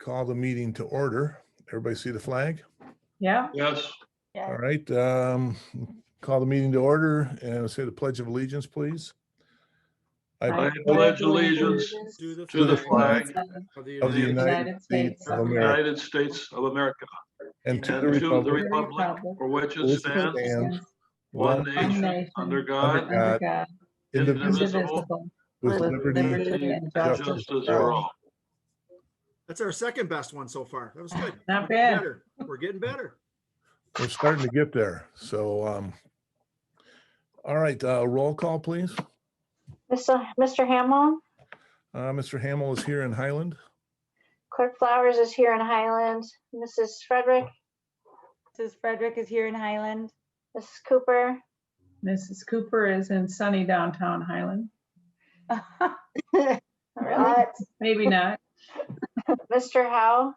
call the meeting to order. Everybody see the flag? Yeah. Yes. Yeah. All right. Call the meeting to order and say the Pledge of Allegiance, please. I pledge allegiance to to the flag of the of the United United States of of the America United States of America and to the and to the republic republic for which it which stands, stands one one nation, under God, God, God, indivisible, with with liberty liberty and and justice justice for for all. all. That's our second best one so far. That was good. Not We're getting bad. better. We're getting better. We're starting to get there. So, all right, roll call, please. Mr. Hamel, Mr. Hamill is here in Highland. Clerk Flowers is here in Highland. Mrs. Frederick, Mrs. Frederick is here in Highland. Mrs. Cooper, Mrs. Cooper is in sunny downtown Highland. really? Maybe not. Mr. Howe,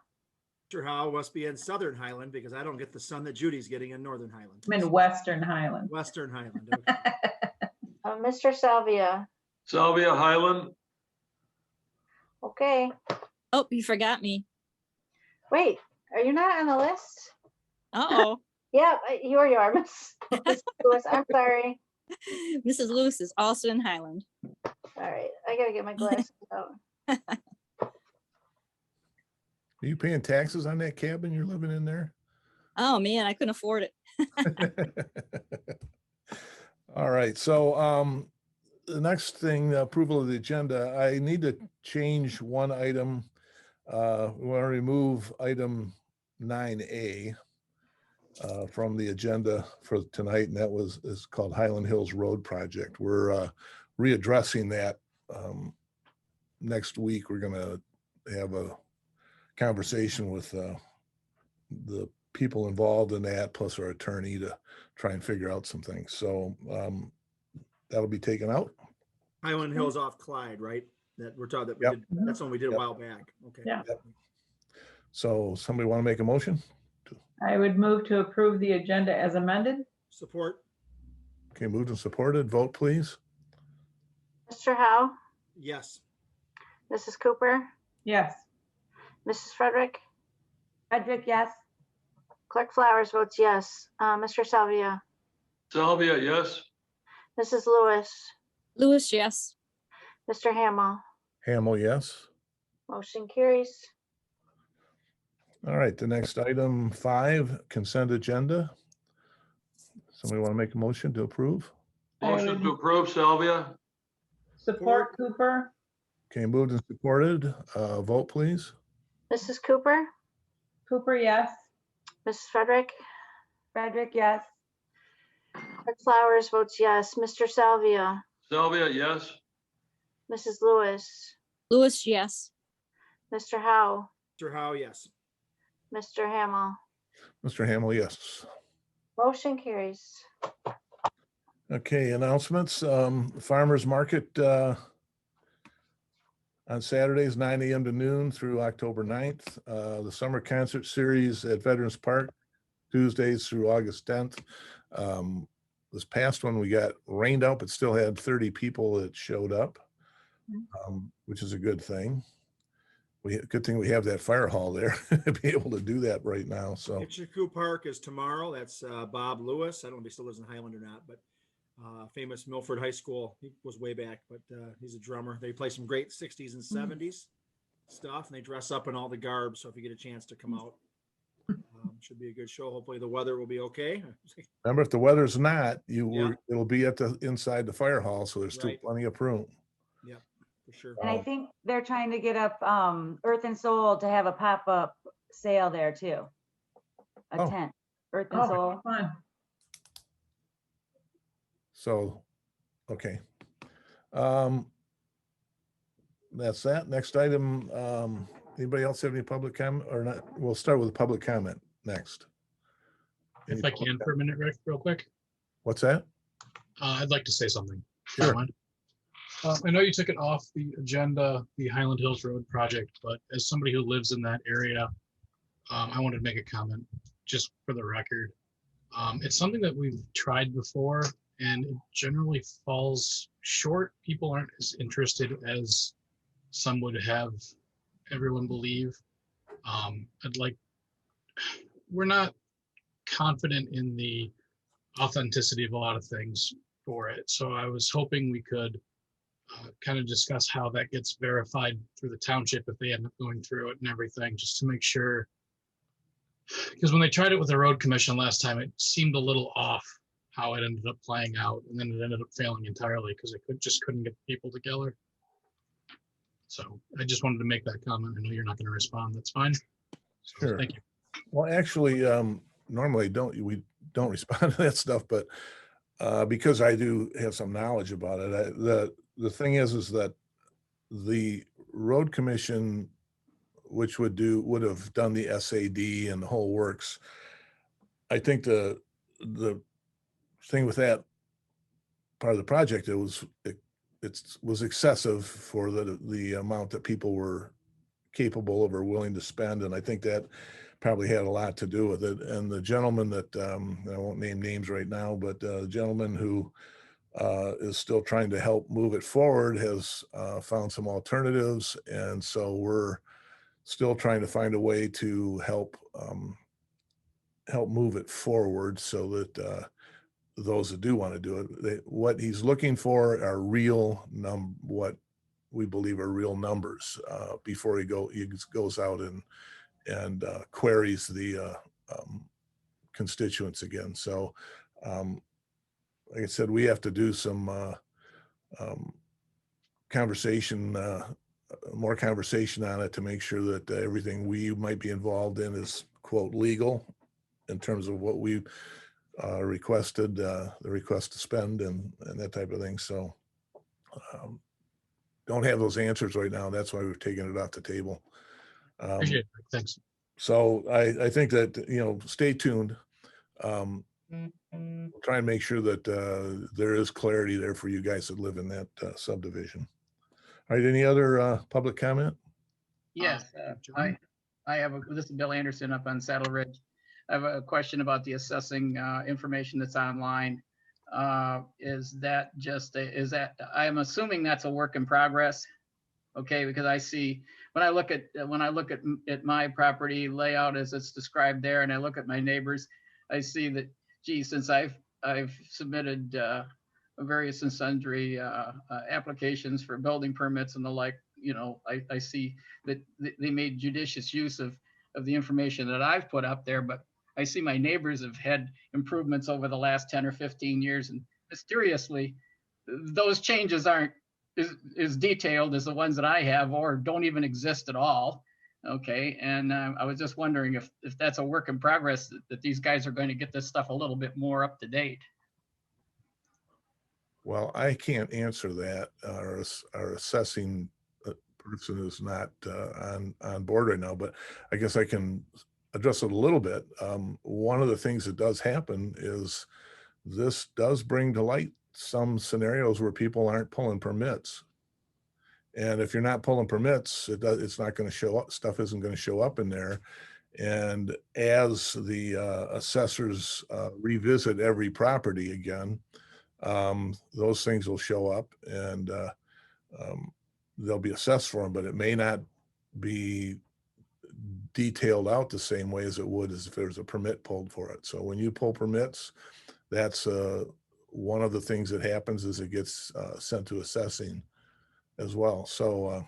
Mr. Howe must be in Southern Highland because I don't get the sun that Judy's getting in Northern Highland. I'm in Western Highland. Western Highland. Okay. Mr. Salvia. Salvia, Highland. Okay. Oh, you forgot me. Wait, are you not on the list? Uh-oh. Yeah, you are, Miss Lewis. I'm sorry. Mrs. Lewis is also in Highland. All right, I gotta get my glasses out. Are you paying taxes on that cabin you're living in there? Oh, man, I couldn't afford it. All right, so the next thing, approval of the agenda, I need to change one item. We want to remove item 9A from the agenda for tonight, and that is called Highland Hills Road Project. We're readdressing that next week. We're gonna have a conversation with the people involved in that, plus our attorney, to try and figure out some things. So that'll be taken out. Highland Hills off Clyde, right? That we're talking that we Yep. did. That's one we did a Yep. while back. Okay. Yeah. So somebody want to make a motion? I would move to approve the agenda as amended. Support. Okay, moved and supported. Vote, please. Mr. Howe, Yes. Mrs. Cooper, Yes. Mrs. Frederick, Frederick, yes. Clerk Flowers votes yes. Mr. Salvia, Salvia, yes. Mrs. Lewis, Lewis, yes. Mr. Hamel, Hamel, yes. motion carries. All right, the next item 5, consent agenda. Somebody want to make a motion to approve? Motion to approve, Salvia. Support Cooper. Okay, moved and supported. Vote, please. Mrs. Cooper, Cooper, yes. Mrs. Frederick, Frederick, yes. Clerk Flowers votes yes. Mr. Salvia, Salvia, yes. Mrs. Lewis, Lewis, yes. Mr. Howe, Mr. Howe, yes. Mr. Hamel, Mr. Hamel, yes. motion carries. Okay, announcements. Farmers Market on Saturdays, 9 a.m. to noon through October 9th. The summer concert series at Veterans Park, Tuesdays through August 10th. This past one, we got rained out, but still had 30 people that showed up, which is a good thing. Good thing we have that fire hall there to be able to do that right now. So Itchaku Park is tomorrow. That's Bob Lewis. I don't know if he still lives in Highland or not, but famous Milford High School. He was way back, but he's a drummer. They play some great 60s and 70s stuff, and they dress up in all the garb. So if you get a chance to come out, should be a good show. Hopefully the weather will be okay. remember, if the weather's not, Yeah. it'll be at the inside the fire hall, so there's still Right. plenty of room. Yeah, for sure. And I think they're trying to get up Earth and Soul to have a pop-up sale there too. A Oh. tent, Earth and Oh, Soul. fun. So, okay. That's that. Next item, anybody else have any public comment or not? We'll start with public comment next. Any If I public can for a minute, Rick, real quick. What's that? I'd like to say something. if you Sure. don't mind. I know you took it off the agenda, the Highland Hills Road project, but as somebody who lives in that area, I wanted to make a comment just for the record. It's something that we've tried before and it generally falls short. People aren't as interested as some would have everyone believe. We're not confident in the authenticity of a lot of things for it. So I was hoping we could kind of discuss how that gets verified through the township if they end up going through it and everything, just to make sure. Because when they tried it with the road commission last time, it seemed a little off how it ended up playing out, and then it ended up failing entirely because they couldn't get people together. So I just wanted to make that comment. I know you're not going to respond. That's fine. So, Sure. thank you. Well, actually, normally we don't respond to that stuff, but because I do have some knowledge about it, the thing is that the road commission, which would have done the SAD and the whole works. I think the thing with that part of the project, it was excessive for the amount that people were capable of or willing to spend, and I think that probably had a lot to do with it. And the gentleman that I won't name names right now, but the gentleman who is still trying to help move it forward has found some alternatives, and so we're still trying to find a way to help move it forward so that those that do want to do it, what he's looking for are what we believe are real numbers before he goes out and queries the constituents again. So like I said, we have to do some conversation, more conversation on it to make sure that everything we might be involved in is quote legal in terms of what we requested, the request to spend and that type of thing. So don't have those answers right now. That's why we've taken it off the table. Appreciate it. Thanks. So I think that, stay tuned. We'll try and make sure that there is clarity there for you guys that live in that subdivision. All right, any other public comment? Yes, John? this is Bill Anderson up on Saddle Ridge. I have a question about the assessing information that's online. Is that I'm assuming that's a work in progress? Okay, because I see when I look at my property layout as it's described there, and I look at my neighbors, I see that, gee, since I've submitted various and sundry applications for building permits and the like, I see that they made judicious use of the information that I've put up there, but I see my neighbors have had improvements over the last 10 or 15 years, and mysteriously, those changes aren't as detailed as the ones that I have, or don't even exist at all. Okay, and I was just wondering if that's a work in progress, that these guys are going to get this stuff a little bit more up to date. Well, I can't answer that. Our assessing person is not on board right now, but I guess I can address it a little bit. One of the things that does happen is this does bring to light some scenarios where people aren't pulling permits. And if you're not pulling permits, it's not going to show up. Stuff isn't going to show up in there. And as the assessors revisit every property again, those things will show up and they'll be assessed for them, but it may not be detailed out the same way as it would as if there's a permit pulled for it. So when you pull permits, that's one of the things that happens is it gets sent to assessing as well. So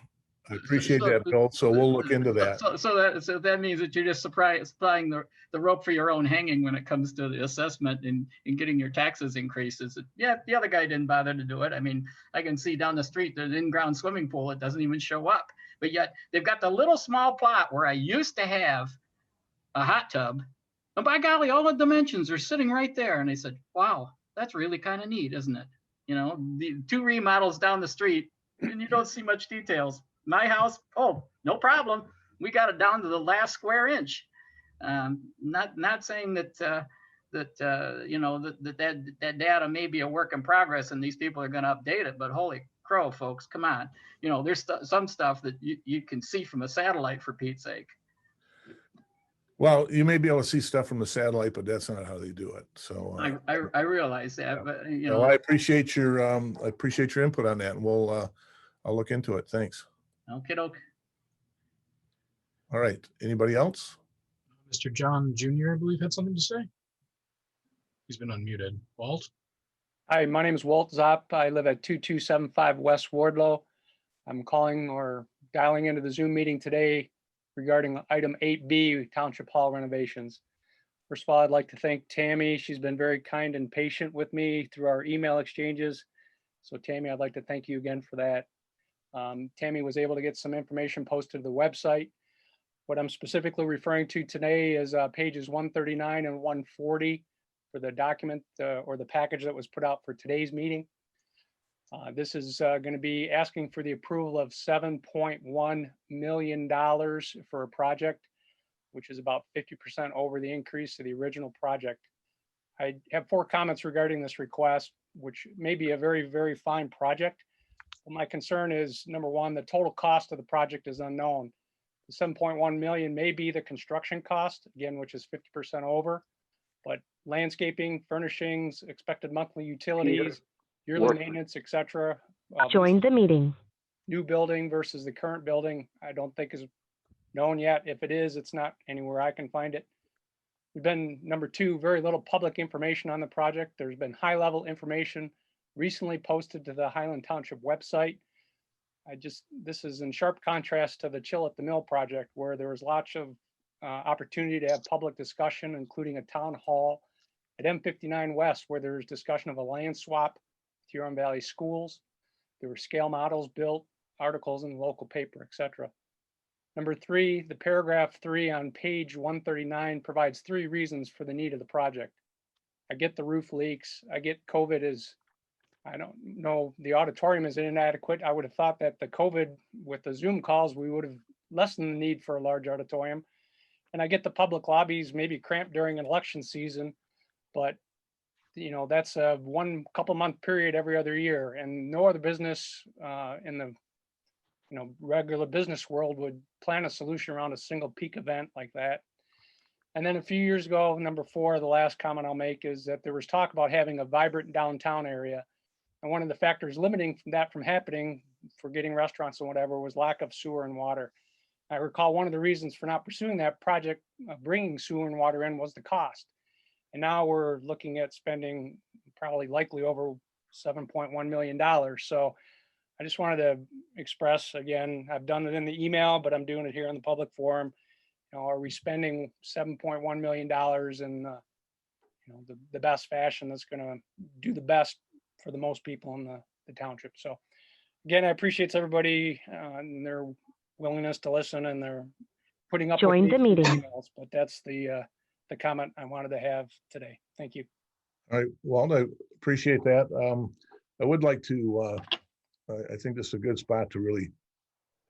I appreciate that, Bill. So we'll look into that. So that means that you're just supplying the rope for your own hanging when it comes to the assessment and getting your taxes increases. Yeah, the other guy didn't bother to do it. I mean, I can see down the street there's an in-ground swimming pool. It doesn't even show up. But yet they've got the little small plot where I used to have a hot tub. And by golly, all the dimensions are sitting right there. And I said, wow, that's really kind of neat, isn't it? The 2 remodels down the street, and you don't see much details. My house, oh, no problem. We got it down to the last square inch. Not saying that that data may be a work in progress and these people are going to update it, but holy crow, folks, come on. There's some stuff that you can see from a satellite, for Pete's sake. Well, you may be able to see stuff from the satellite, but that's not how they do it. So I realize that, yeah. but Well, I appreciate your input on that, and I'll look into it. Thanks. Okay, doke. All right, anybody else? Mr. John Jr., I believe, had something to say. He's been unmuted. Walt? Hi, my name is Walt Zopp. I live at 2275 West Wardlow. I'm calling or dialing into the Zoom meeting today regarding item 8B, Township Hall renovations. First of all, I'd like to thank Tammy. She's been very kind and patient with me through our email exchanges. So Tammy, I'd like to thank you again for that. Tammy was able to get some information posted to the website. What I'm specifically referring to today is pages 139 and 140 for the document or the package that was put out for today's meeting. This is going to be asking for the approval of $7.1 million for a project, which is about 50% over the increase to the original project. I have 4 comments regarding this request, which may be a very, very fine project. But my concern is, number one, the total cost of the project is unknown. The 7.1 million may be the construction cost, again, which is 50% over, but landscaping, furnishings, expected monthly utilities, yearly maintenance, et cetera. Joined the meeting. New building versus the current building, I don't think is known yet. If it is, it's not anywhere I can find it. We've been, number 2, very little public information on the project. There's been high-level information recently posted to the Highland Township website. This is in sharp contrast to the Chill at the Mill project, where there was lots of opportunity to have public discussion, including a town hall at M59 West, where there's discussion of a land swap with Huron Valley Schools. There were scale models built, articles in the local paper, etc. Number 3, the paragraph 3 on page 139 provides 3 reasons for the need of the project. I get the roof leaks. I get COVID is, I don't know, the auditorium is inadequate. I would have thought that the COVID with the Zoom calls, we would have lessened the need for a large auditorium. And I get the public lobbies maybe cramped during an election season, but that's a couple month period every other year, and no other business in the regular business world would plan a solution around a single peak event like that. And then a few years ago, number 4, the last comment I'll make is that there was talk about having a vibrant downtown area. And one of the factors limiting that from happening for getting restaurants and whatever was lack of sewer and water. I recall one of the reasons for not pursuing that project, bringing sewer and water in, was the cost. And now we're looking at spending probably likely over $7.1 million. So I just wanted to express, again, I've done it in the email, but I'm doing it here in the public forum. Are we spending $7.1 million in the best fashion that's going to do the best for the most people in the township? So again, I appreciate everybody and their willingness to listen, and they're putting up Join with the meeting. emails, but that's the comment I wanted to have today. Thank you. All right, well, I appreciate that. I would like to, I think this is a good spot to really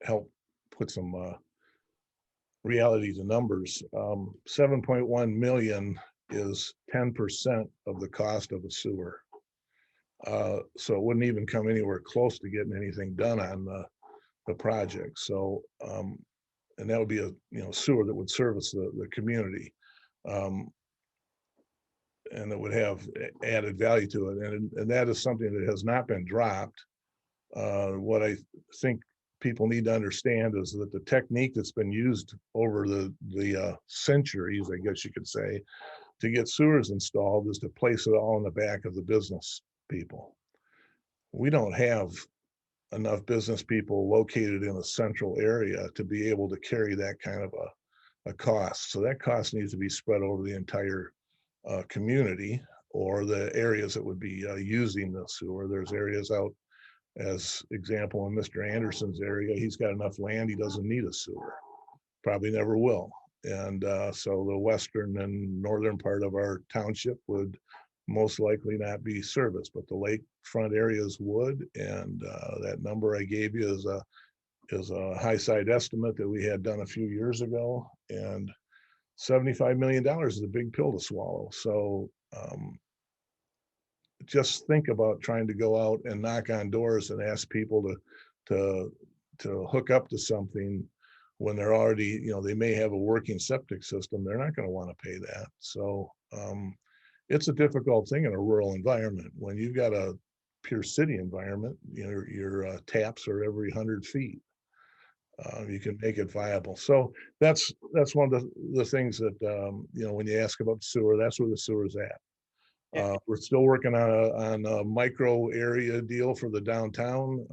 help put some reality to numbers. 7.1 million is 10% of the cost of a sewer. So it wouldn't even come anywhere close to getting anything done on the project. So, and that would be a sewer that would service the community. And it would have added value to it. And that is something that has not been dropped. What I think people need to understand is that the technique that's been used over the centuries, I guess you could say, to get sewers installed is to place it all in the back of the business people. We don't have enough business people located in a central area to be able to carry that kind of a cost. So that cost needs to be spread over the entire community, or the areas that would be using the sewer. There's areas out, as example, in Mr. Anderson's area, he's got enough land, he doesn't need a sewer, probably never will. And so the western and northern part of our township would most likely not be serviced, but the lakefront areas would. And that number I gave you is a high side estimate that we had done a few years ago, and $75 million is a big pill to swallow. So just think about trying to go out and knock on doors and ask people to hook up to something when they're already, they may have a working septic system. They're not going to want to pay that. So it's a difficult thing in a rural environment. When you've got a pure city environment, your taps are every 100 feet. You can make it viable. So that's one of the things that, you know, when you ask about sewer, that's where the sewer is at. Yeah. We're still working on a micro area deal for the downtown.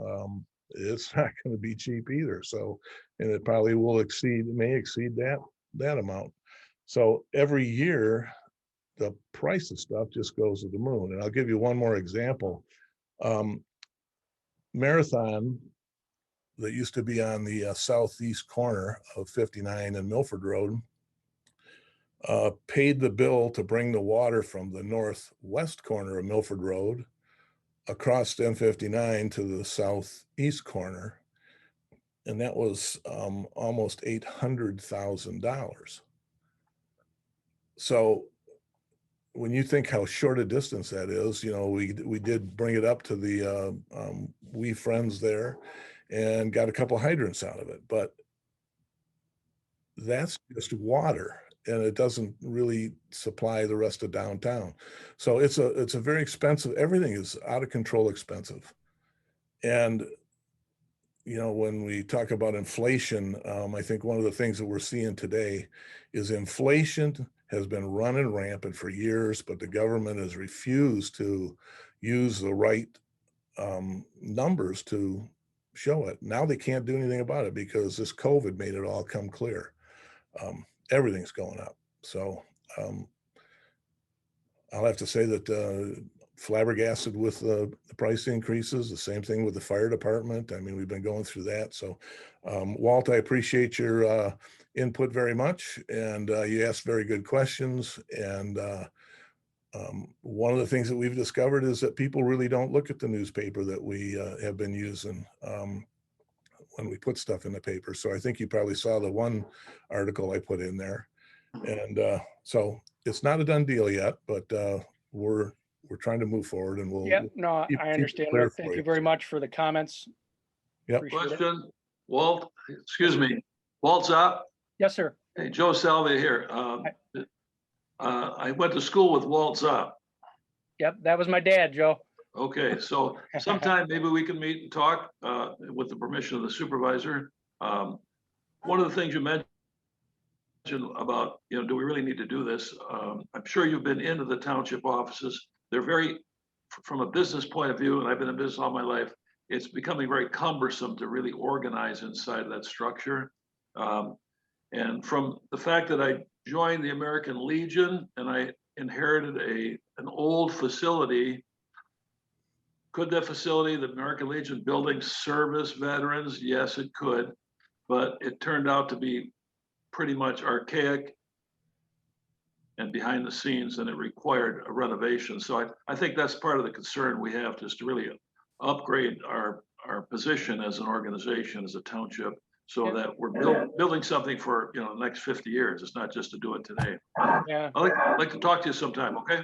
It's not going to be cheap either. So, and it probably may exceed that amount. So every year, the price of stuff just goes to the moon. And I'll give you one more example. Marathon, that used to be on the southeast corner of 59 and Milford Road, paid the bill to bring the water from the northwest corner of Milford Road across M59 to the southeast corner. And that was almost $800,000. So when you think how short a distance that is, you know, we did bring it up to the We Friends there and got a couple hydrants out of it, but that's just water, and it doesn't really supply the rest of downtown. So it's a very expensive, everything is out of control expensive. And, you know, when we talk about inflation, I think one of the things that we're seeing today is inflation has been running rampant for years, but the government has refused to use the right numbers to show it. Now they can't do anything about it because this COVID made it all come clear. Everything's going up. So I'll have to say that flabbergasted with the price increases, the same thing with the fire department. I mean, we've been going through that. So Walt, I appreciate your input very much. And you asked very good questions. And one of the things that we've discovered is that people really don't look at the newspaper that we have been using when we put stuff in the paper. So I think you probably saw the one article I put in there. And so it's not a done deal yet, but we're trying to move forward, and we'll. Yeah, no, keep I it understand clear that. for Thank you very much for the comments. Yep. Appreciate it. Question, Walt, excuse me, Walt's up. Yes, sir. Hey, Joe Salvia here. I went to school with Walt Zopp. Yep, that was my dad, Joe. Okay, so sometime maybe we can meet and talk with the permission of the supervisor. One of the things you mentioned about, you know, do we really need to do this? I'm sure you've been into the township offices. They're very, from a business point of view, and I've been in business all my life, it's becoming very cumbersome to really organize inside of that structure. And from the fact that I joined the American Legion and I inherited an old facility, could that facility, the American Legion building, service veterans? Yes, it could, but it turned out to be pretty much archaic and behind the scenes, and it required a renovation. So I think that's part of the concern we have, just to really upgrade our position as an organization, as a township, so that we're building something for, you know, the next 50 years. It's not just to do it today. Yeah, I'd like to talk to you sometime, okay?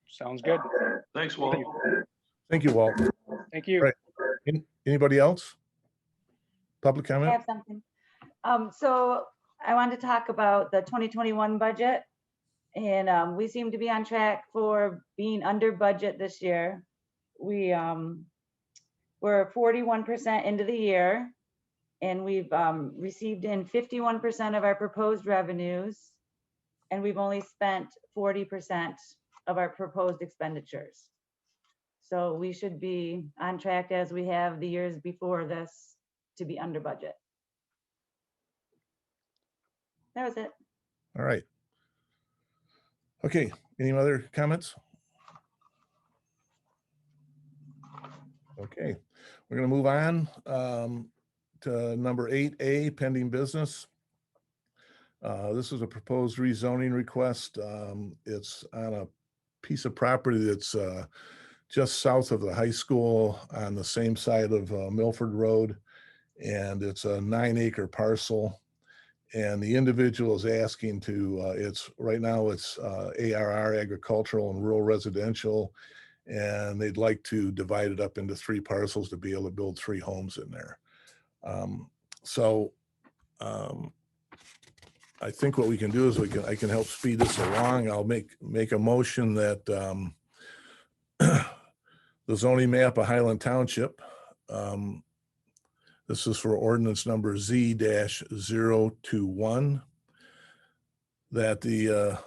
sounds good. Thanks, Walt. Thank you, Walt. Thank you. Right. Anybody else? Public I comment? have something. So I wanted to talk about the 2021 budget. And we seem to be on track for being under budget this year. We're 41% into the year, and we've received in 51% of our proposed revenues, and we've only spent 40% of our proposed expenditures. So we should be on track, as we have the years before this, to be under budget. That was it. All right. Okay, any other comments? Okay, we're gonna move on to number 8A, pending business. This is a proposed rezoning request. It's on a piece of property that's just south of the high school on the same side of Milford Road. And it's a 9-acre parcel. And the individual is asking to, right now it's ARR, agricultural and rural residential. And they'd like to divide it up into 3 parcels to be able to build 3 homes in there. I think what we can do is I can help speed this along. I'll make a motion that the zoning map of Highland Township This is for ordinance number Z-021, that the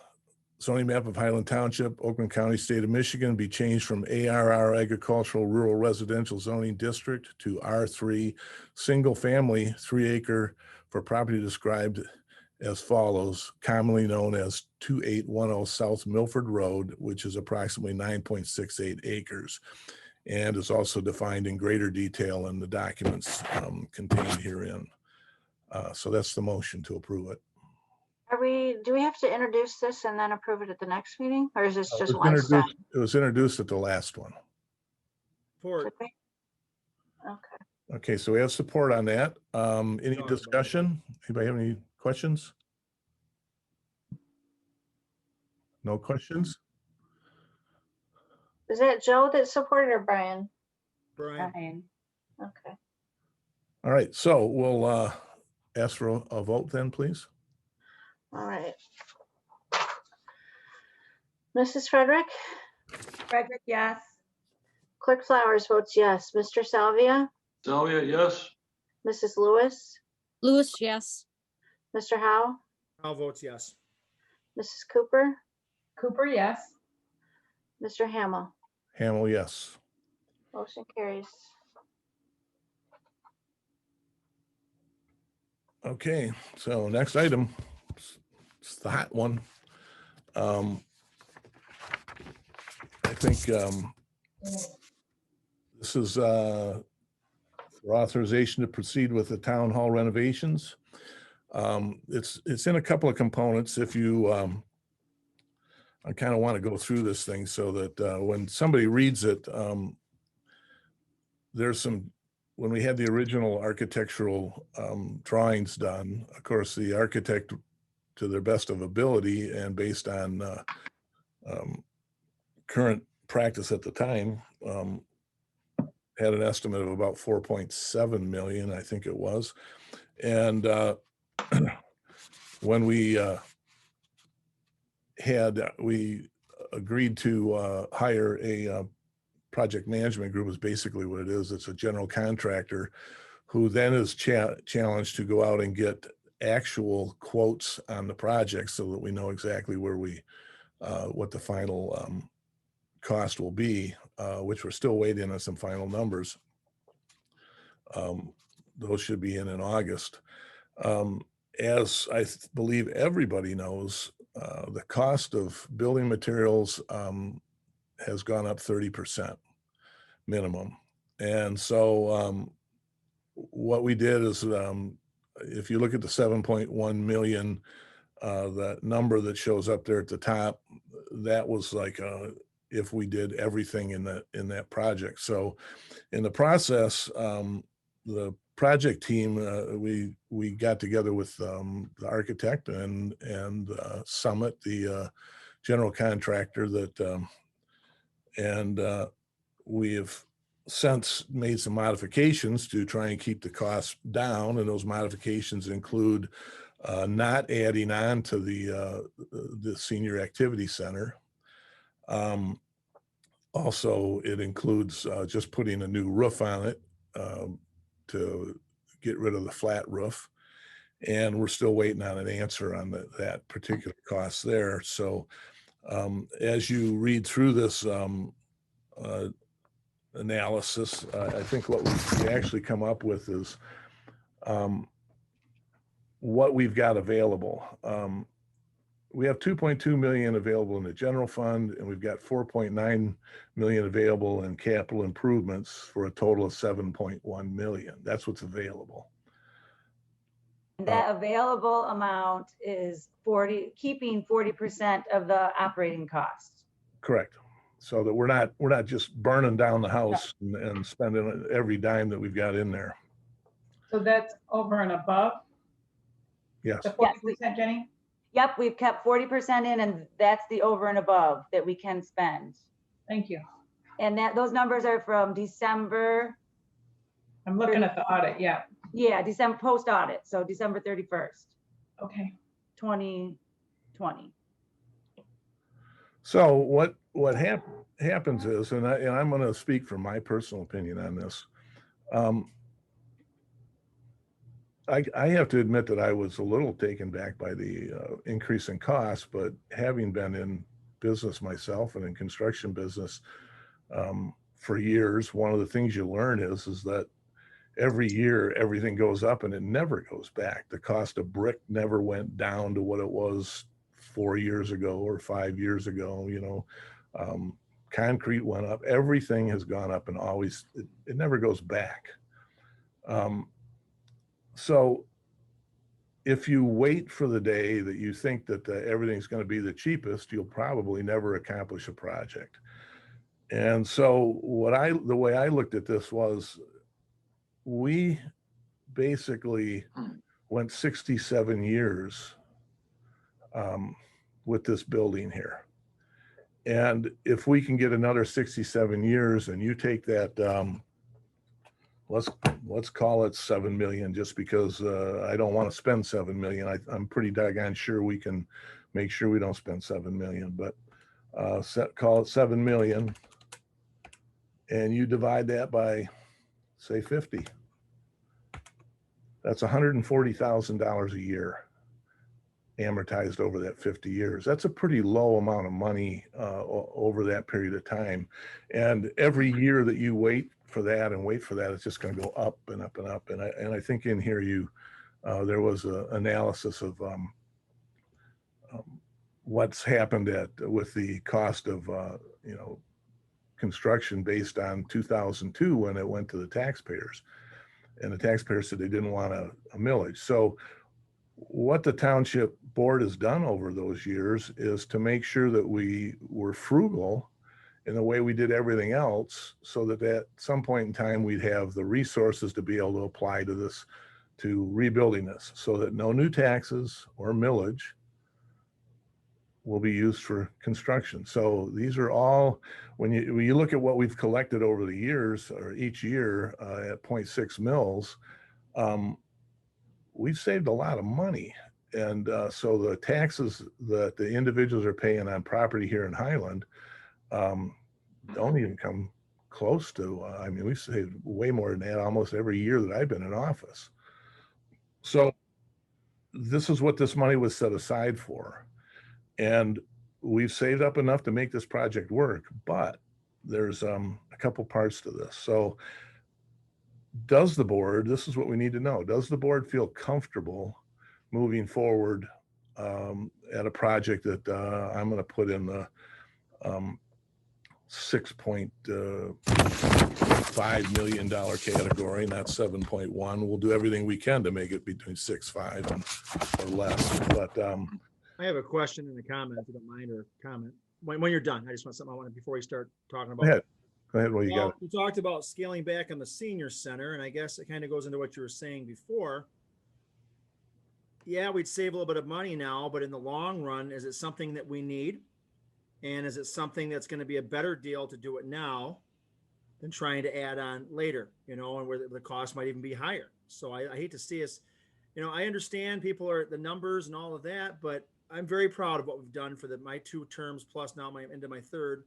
zoning map of Highland Township, Oakland County, State of Michigan be changed from ARR Agricultural Rural Residential Zoning District to R3 Single Family 3 Acre for property described as follows, commonly known as 2810 South Milford Road, which is approximately 9.68 acres, and is also defined in greater detail in the documents contained herein. So that's the motion to approve it. Do we have to introduce this and then approve it at the next meeting, or is this It just was one step? It was introduced at the last one. For Should we? Okay. Okay, so we have support on that. Any No, discussion? Anybody have any questions? No questions? Is that Joe that supported or Brian? Brian, Fine. Okay. All right, so we'll ask for a vote then, please. All right. Mrs. Frederick? Frederick, yes. Clerk Flowers votes yes. Mr. Salvia? Sylvia, yes. Mrs. Lewis? Lewis, yes. Mr. Howe? I'll vote yes. Mrs. Cooper? Cooper, yes. Mr. Hamel? Hamel, yes. Motion carries. Okay, so next item, it's the hot one. I think this is for authorization to proceed with the town hall renovations. It's in a couple of components. If you, I kind of want to go through this thing so that when somebody reads it, there's some, when we had the original architectural drawings done, of course, the architect, to their best of ability and based on current practice at the time, had an estimate of about 4.7 million, I think it was. And when we agreed to hire a project management group, is basically what it is. It's a general contractor who then is challenged to go out and get actual quotes on the project so that we know exactly where what the final cost will be, which we're still waiting on some final numbers. Those should be in August. As I believe everybody knows, the cost of building materials has gone up 30% minimum. And so what we did is, if you look at the 7.1 million, that number that shows up there at the top, that was like if we did everything in that project. So in the process, the project team, we got together with the architect and Summit, the general contractor, that and we have since made some modifications to try and keep the costs down, and those modifications include not adding on to the senior activity center. Also, it includes just putting a new roof on it to get rid of the flat roof. And we're still waiting on an answer on that particular cost there. So as you read through this analysis, I think what we actually come up with is what we've got available. We have 2.2 million available in the general fund, and we've got 4.9 million available in capital improvements for a total of 7.1 million. That's what's available. That available amount is keeping 40% of the operating cost. Correct. So that we're not just burning down the house and spending every dime that we've got in there. So that's over and above Yes. the 40%, Jenny? Yep, we've kept 40% in, and that's the over and above that we can spend. Thank you. And those numbers are from December. I'm looking at the audit, yeah. Yeah, December post audit. So December 31st, Okay. 2020. So what happens is, and I'm going to speak from my personal opinion on this. I have to admit that I was a little taken back by the increase in costs, but having been in business myself and in construction business for years, one of the things you learn is that every year everything goes up and it never goes back. The cost of brick never went down to what it was 4 years ago or 5 years ago. You know, concrete went up. Everything has gone up and always it never goes back. So if you wait for the day that you think that everything's going to be the cheapest, you'll probably never accomplish a project. And so the way I looked at this was we basically went 67 years with this building here. And if we can get another 67 years and you take that, let's call it 7 million, just because I don't want to spend 7 million. I'm pretty doggone sure we can make sure we don't spend 7 million, but call it 7 million. And you divide that by, say, 50. That's $140,000 a year amortized over that 50 years. That's a pretty low amount of money over that period of time. And every year that you wait for that and wait for that, it's just going to go up and up and up. And I think in here there was an analysis of what's happened with the cost of construction based on 2002 when it went to the taxpayers. And the taxpayers said they didn't want a millage. So what the township board has done over those years is to make sure that we were frugal in the way we did everything else, so that at some point in time we'd have the resources to be able to apply to this, to rebuilding this, so that no new taxes or millage will be used for construction. So these are all, when you look at what we've collected over the years or each year at 0.6 mils, we've saved a lot of money. And so the taxes that the individuals are paying on property here in Highland don't even come close to, I mean, we've saved way more than that almost every year that I've been in office. So this is what this money was set aside for. And we've saved up enough to make this project work, but there's a couple parts to this. So does the board, this is what we need to know, does the board feel comfortable moving forward at a project that I'm going to put in the $6.5 million category, not 7.1. We'll do everything we can to make it between 6.5 and or less. But I have a question and a comment, if you don't mind, or comment. When you're done, I just want something I wanted before we start talking about. Go ahead. Go ahead. What you got? You talked about scaling back on the senior center, and I guess it kind of goes into what you were saying before. Yeah, we'd save a little bit of money now, but in the long run, is it something that we need? And is it something that's going to be a better deal to do it now than trying to add on later, and where the cost might even be higher? So I hate to see us, I understand people are the numbers and all of that, but I'm very proud of what we've done for my 2 terms plus now into my 3rd.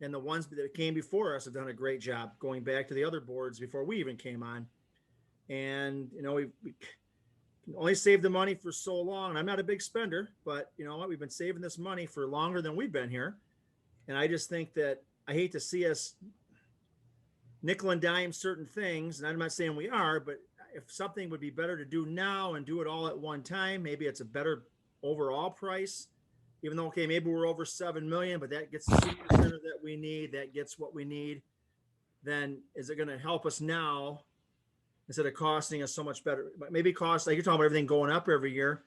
And the ones that came before us have done a great job going back to the other boards before we even came on. And, we only saved the money for so long. And I'm not a big spender, but you know what? We've been saving this money for longer than we've been here. And I just think that I hate to see us nickel and dime certain things. And I'm not saying we are, but if something would be better to do now and do it all at one time, maybe it's a better overall price, even though, okay, maybe we're over 7 million, but that gets the senior center that we need, that gets what we need. Then is it going to help us now instead of costing us so much better? Maybe cost, like you're talking about everything going up every year.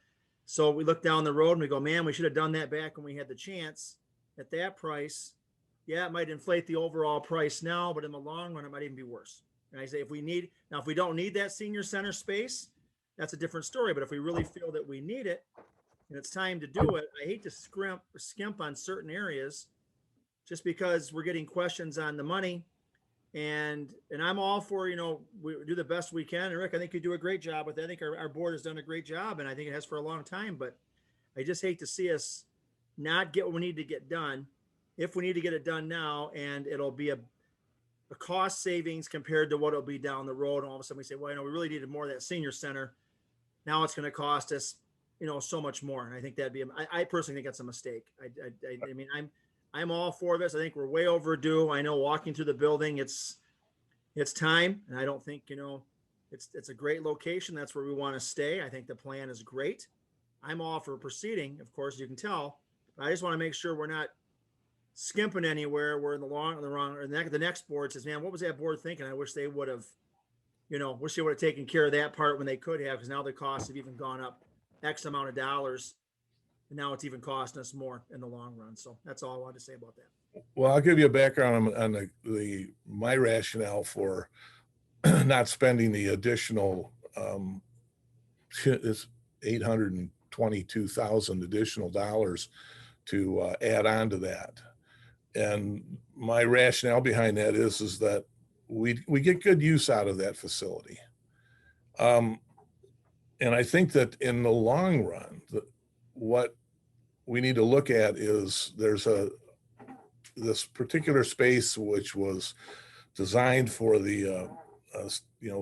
So we look down the road and we go, man, we should have done that back when we had the chance at that price. Yeah, it might inflate the overall price now, but in the long run, it might even be worse. And I say, if we don't need that senior center space, that's a different story. But if we really feel that we need it and it's time to do it, I hate to skimp on certain areas just because we're getting questions on the money. And I'm all for, we do the best we can. And Rick, I think you do a great job with that. I think our board has done a great job, and I think it has for a long time. But I just hate to see us not get what we need to get done if we need to get it done now, and it'll be a cost savings compared to what it'll be down the road. And all of a sudden we say, well, we really needed more of that senior center. now it's going to cost us, so much more. And I think that'd be, I personally think that's a mistake. I mean, I'm all for this. I think we're way overdue. I know walking through the building, it's time. And I don't think, it's a great location. That's where we want to stay. I think the plan is great. I'm all for proceeding. Of course, you can tell, but I just want to make sure we're not skimping anywhere. We're in the wrong, or the next board says, man, what was that board thinking? I wish they would have, wish they would have taken care of that part when they could have, because now the costs have even gone up X amount of dollars. And now it's even costing us more in the long run. So that's all I wanted to say about that. Well, I'll give you a background on my rationale for not spending the additional, it's $822,000 additional dollars to add on to that. And my rationale behind that is that we get good use out of that facility. And I think that in the long run, what we need to look at is there's this particular space which was designed for the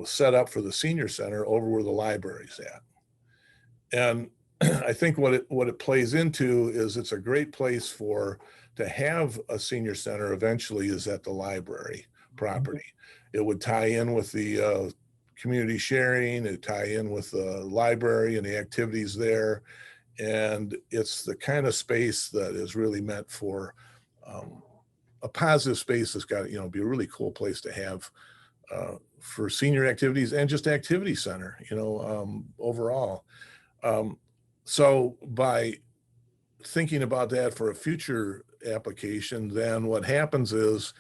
set up for the senior center over where the library's at. And I think what it plays into is it's a great place to have a senior center eventually is at the library property. It would tie in with the community sharing, it tie in with the library and the activities there. And it's the kind of space that is really meant for a positive space that's got to, be a really cool place to have for senior activities and just activity center, overall. So by thinking about that for a future application, then what happens is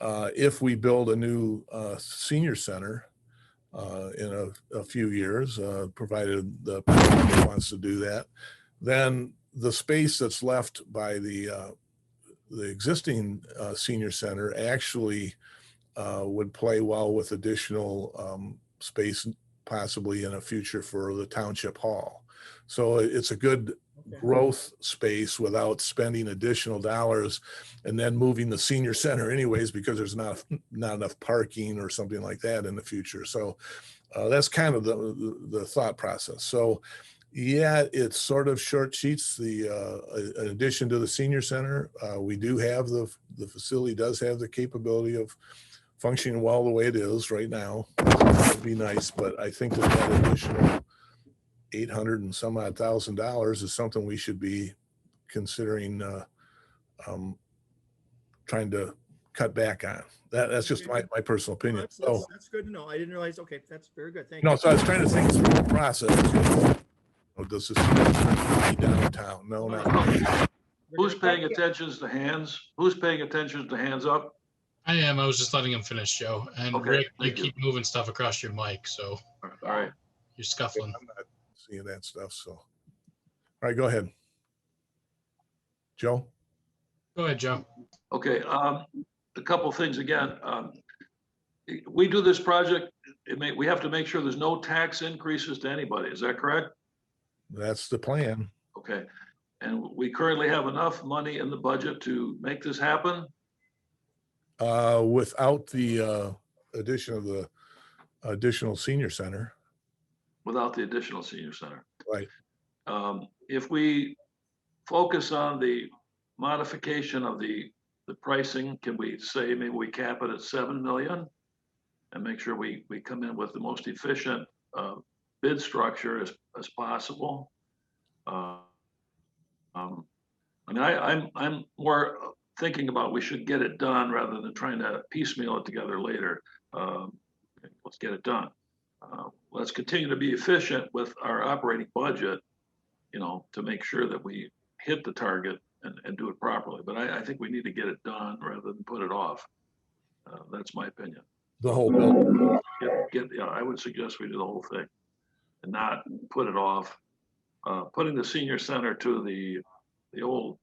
if we build a new senior center in a few years, provided the project wants to do that, then the space that's left by the existing senior center actually would play well with additional space possibly in a future for the township hall. So it's a good growth space without spending additional dollars and then moving the senior center anyways, because there's not enough parking or something like that in the future. So that's kind of the thought process. So yeah, it sort of short sheets in addition to the senior center. We do have the facility does have the capability of functioning well the way it is right now. It'd be nice, but I think that additional $800 and some odd thousand is something we should be considering trying to cut back on. That's just my personal opinion. That's good to know. I didn't realize. Okay, that's very good. Thank you. No, so I was trying to think through the process. Does this be downtown? No, not. Who's paying attention to hands? Who's paying attention to hands up? I am. I was just letting him finish, Joe. And Okay, Rick, you thank you. keep moving stuff across your mic, so All right. you're scuffling. I'm not seeing that stuff. So, all right, go ahead, Joe. Go ahead, Joe. Okay, a couple things again. We do this project, we have to make sure there's no tax increases to anybody. Is that correct? That's the plan. Okay, and we currently have enough money in the budget to make this happen? Without the addition of the additional senior center. Without the additional senior center. Right. If we focus on the modification of the pricing, can we say maybe we cap it at 7 million and make sure we come in with the most efficient bid structure as possible? I'm more thinking about we should get it done rather than trying to piecemeal it together later. Let's get it done. Let's continue to be efficient with our operating budget, to make sure that we hit the target and do it properly. But I think we need to get it done rather than put it off. That's my opinion. The whole building. I would suggest we do the whole thing and not put it off. Putting the senior center to the old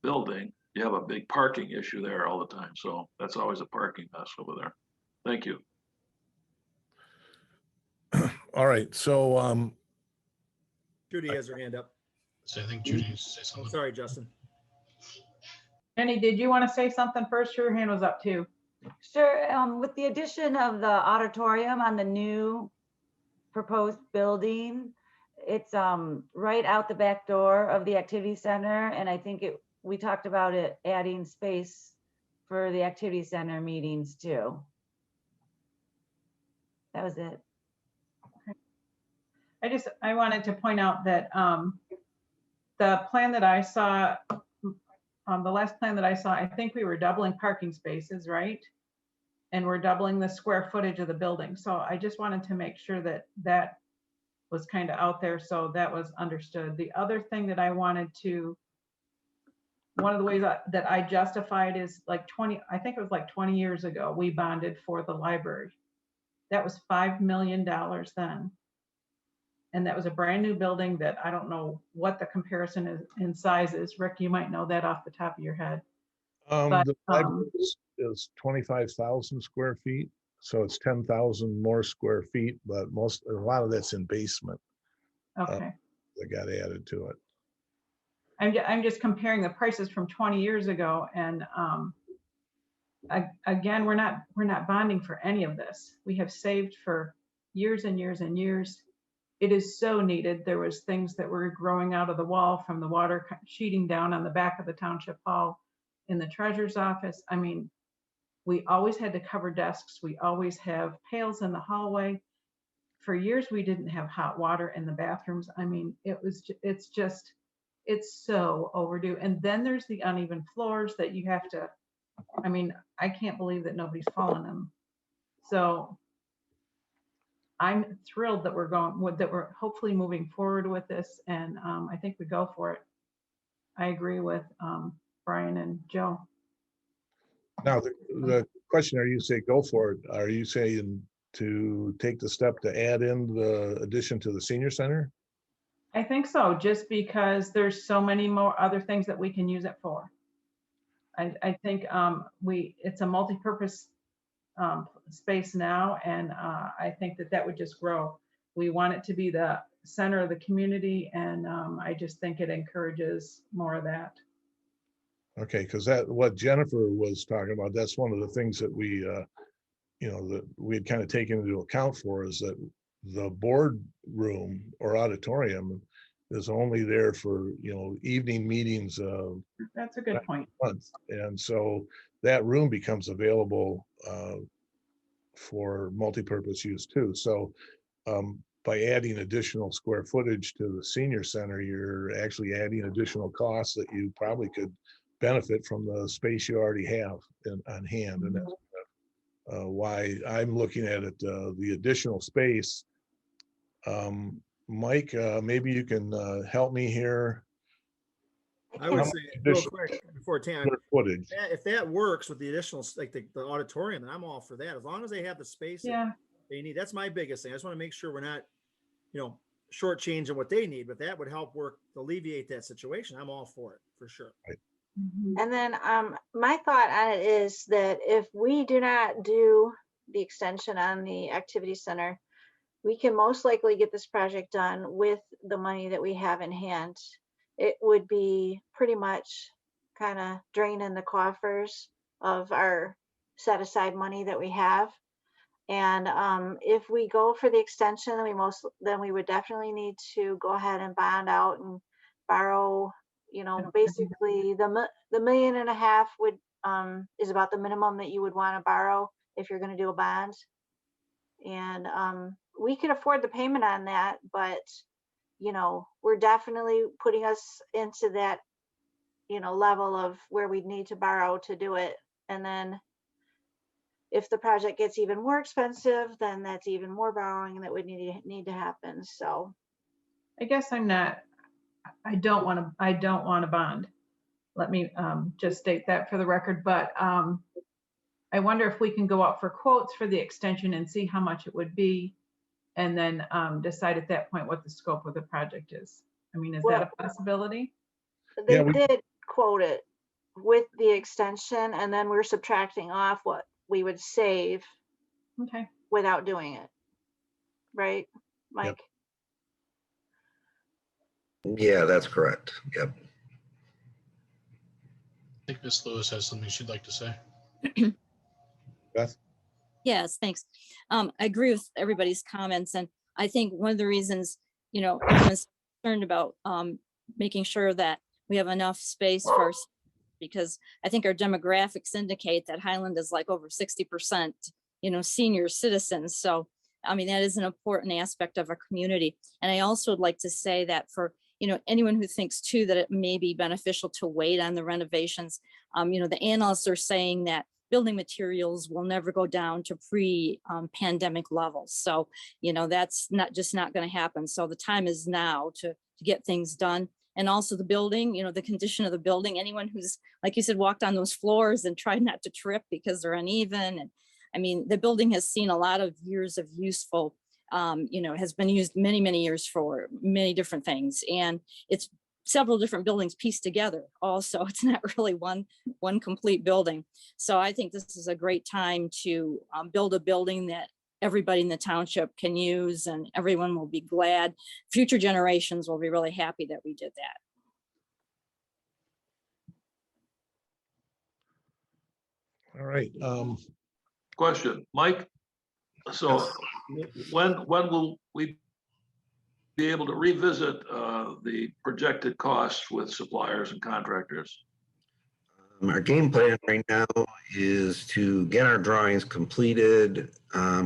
building, you have a big parking issue there all the time. So that's always a parking mess over there. Thank you. All right. So Judy has her hand up. So I think Judy needs to say Oh, something. sorry, Justin. Jenny, did you want to say something first? Your hand was up too. Sure. With the addition of the auditorium on the new proposed building. It's right out the back door of the activity center, and I think we talked about it adding space for the activity center meetings too. That was it. I wanted to point out that the plan that I saw, the last plan that I saw, I think we were doubling parking spaces, right? And we're doubling the square footage of the building. So I just wanted to make sure that that was kind of out there, so that was understood. The other thing that I wanted to, one of the ways that I justified is like 20, I think it was like 20 years ago, we bonded for the library. That was $5 million then. And that was a brand new building that I don't know what the comparison is in size is. Rick, you might know that off the top of your head. But, The library is 25,000 square feet, so it's 10,000 more square feet, but a lot of that's in basement Okay. that got added to it. I'm just comparing the prices from 20 years ago, and again, we're not bonding for any of this. We have saved for years and years and years. It is so needed. There was things that were growing out of the wall from the water sheeting down on the back of the township hall in the treasurer's office. I mean, we always had to cover desks. We always have pails in the hallway. For years, we didn't have hot water in the bathrooms. I mean, it's so overdue. And then there's the uneven floors that you have to, I mean, I can't believe that nobody's fallen them. So I'm thrilled that we're hopefully moving forward with this. And I think we go for it. I agree with Brian and Joe. Now, the question, are you say go for it? Are you saying to take the step to add in the addition to the senior center? I think so, just because there's so many more other things that we can use it for. I think it's a multi-purpose space now, and I think that would just grow. We want it to be the center of the community, and I just think it encourages more of that. Okay, because that what Jennifer was talking about, that's one of the things that we that we had kind of taken into account for, is that the board room or auditorium is only there for evening meetings That's a good point. month, and so that room becomes available for multi-purpose use too. So by adding additional square footage to the senior center, you're actually adding additional costs that you probably could benefit from the space you already have on hand. And that's why I'm looking at it, the additional space. Mike, maybe you can help me here. I would How say much real additional quick before Tam, square footage. if that works with the additional, like the auditorium, then I'm all for that. As long as they have the space that they need. That's my biggest thing. I just want to make sure we're not, shortchanging what they need, but that would help alleviate that situation. I'm all for it, for sure. Right. And then my thought on it is that if we do not do the extension on the activity center, we can most likely get this project done with the money that we have in hand. It would be pretty much kind of draining the coffers of our set aside money that we have. And if we go for the extension, then we would definitely need to go ahead and bond out and borrow. Basically the $1.5 million would is about the minimum that you would want to borrow if you're going to do a bond. And we could afford the payment on that, but we're definitely putting us into that level of where we'd need to borrow to do it. And then if the project gets even more expensive, then that's even more borrowing that would need to happen. So I guess I don't want to bond. Let me just state that for the record. But I wonder if we can go out for quotes for the extension and see how much it would be, and then decide at that point what the scope of the project is. I mean, is that a possibility? they did quote it with the extension, and then we're subtracting off what we would save without doing it. Right, Mike? Yeah, that's correct. Yep. I think Ms. Lewis has something she'd like to say. Beth? Yes, thanks. I agree with everybody's comments, and I think one of the reasons, I'm concerned about making sure that we have enough space for, because I think our demographics indicate that Highland is like over 60%, senior citizens. So, I mean, that is an important aspect of our community. And I also would like to say that for, anyone who thinks too that it may be beneficial to wait on the renovations, the analysts are saying that building materials will never go down to pre-pandemic levels. So, that's not going to happen. So the time is now to get things done. And also the building, the condition of the building, anyone who's, like you said, walked on those floors and tried not to trip because they're uneven. And I mean, the building has seen a lot of years of useful, has been used many, many years for many different things. And it's several different buildings pieced together also. It's not really one complete building. So I think this is a great time to build a building that everybody in the township can use, and everyone will be glad. Future generations will be really happy that we did that. All right. Question, Mike? So when will we be able to revisit the projected costs with suppliers and contractors? Our game plan right now is to get our drawings completed,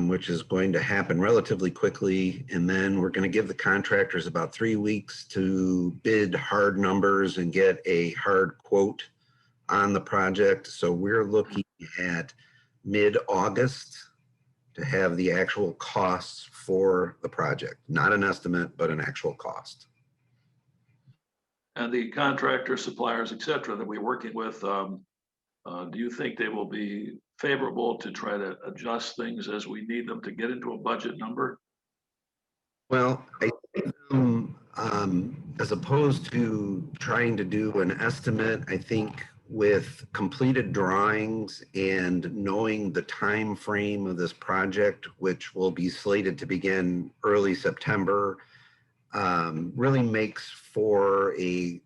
which is going to happen relatively quickly. And then we're going to give the contractors about 3 weeks to bid hard numbers and get a hard quote on the project. So we're looking at mid-August to have the actual costs for the project, not an estimate, but an actual cost. And the contractor, suppliers, et cetera, that we're working with, do you think they will be favorable to try to adjust things as we need them to get into a budget number? Well, I think as opposed to trying to do an estimate, I think with completed drawings and knowing the time frame of this project, which will be slated to begin early September, really makes for a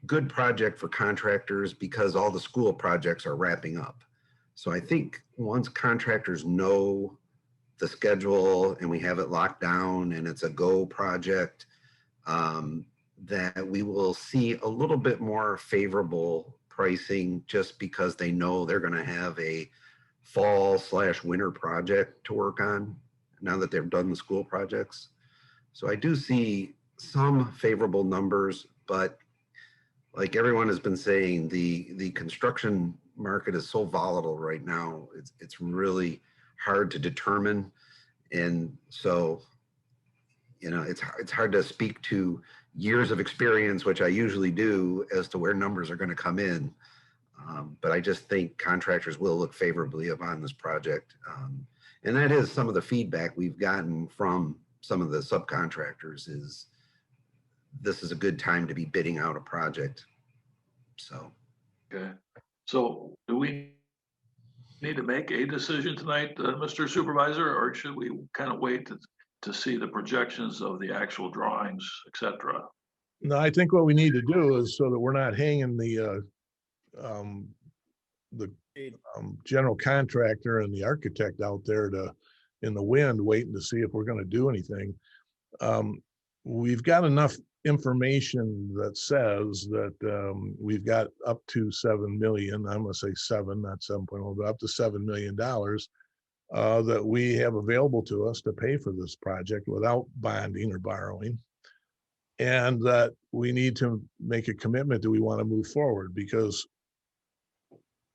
good project for contractors because all the school projects are wrapping up. So I think once contractors know the schedule and we have it locked down and it's a go project, that we will see a little bit more favorable pricing just because they know they're going to have a fall/winter project to work on now that they've done the school projects. So I do see some favorable numbers, but like everyone has been saying, the construction market is so volatile right now. It's really hard to determine. And so, it's hard to speak to years of experience, which I usually do, as to where numbers are going to come in. But I just think contractors will look favorably upon this project. And that is some of the feedback we've gotten from some of the subcontractors is this is a good time to be bidding out a project. So. Okay. So do we need to make a decision tonight, Mr. Supervisor, or should we kind of wait to see the projections of the actual drawings, et cetera? No, I think what we need to do is so that we're not hanging the general contractor and the architect out there in the wind waiting to see if we're going to do anything. We've got enough information that says that we've got up to 7 million. I'm going to say 7, not 7.0, but up to $7 million that we have available to us to pay for this project without bonding or borrowing. And that we need to make a commitment that we want to move forward, because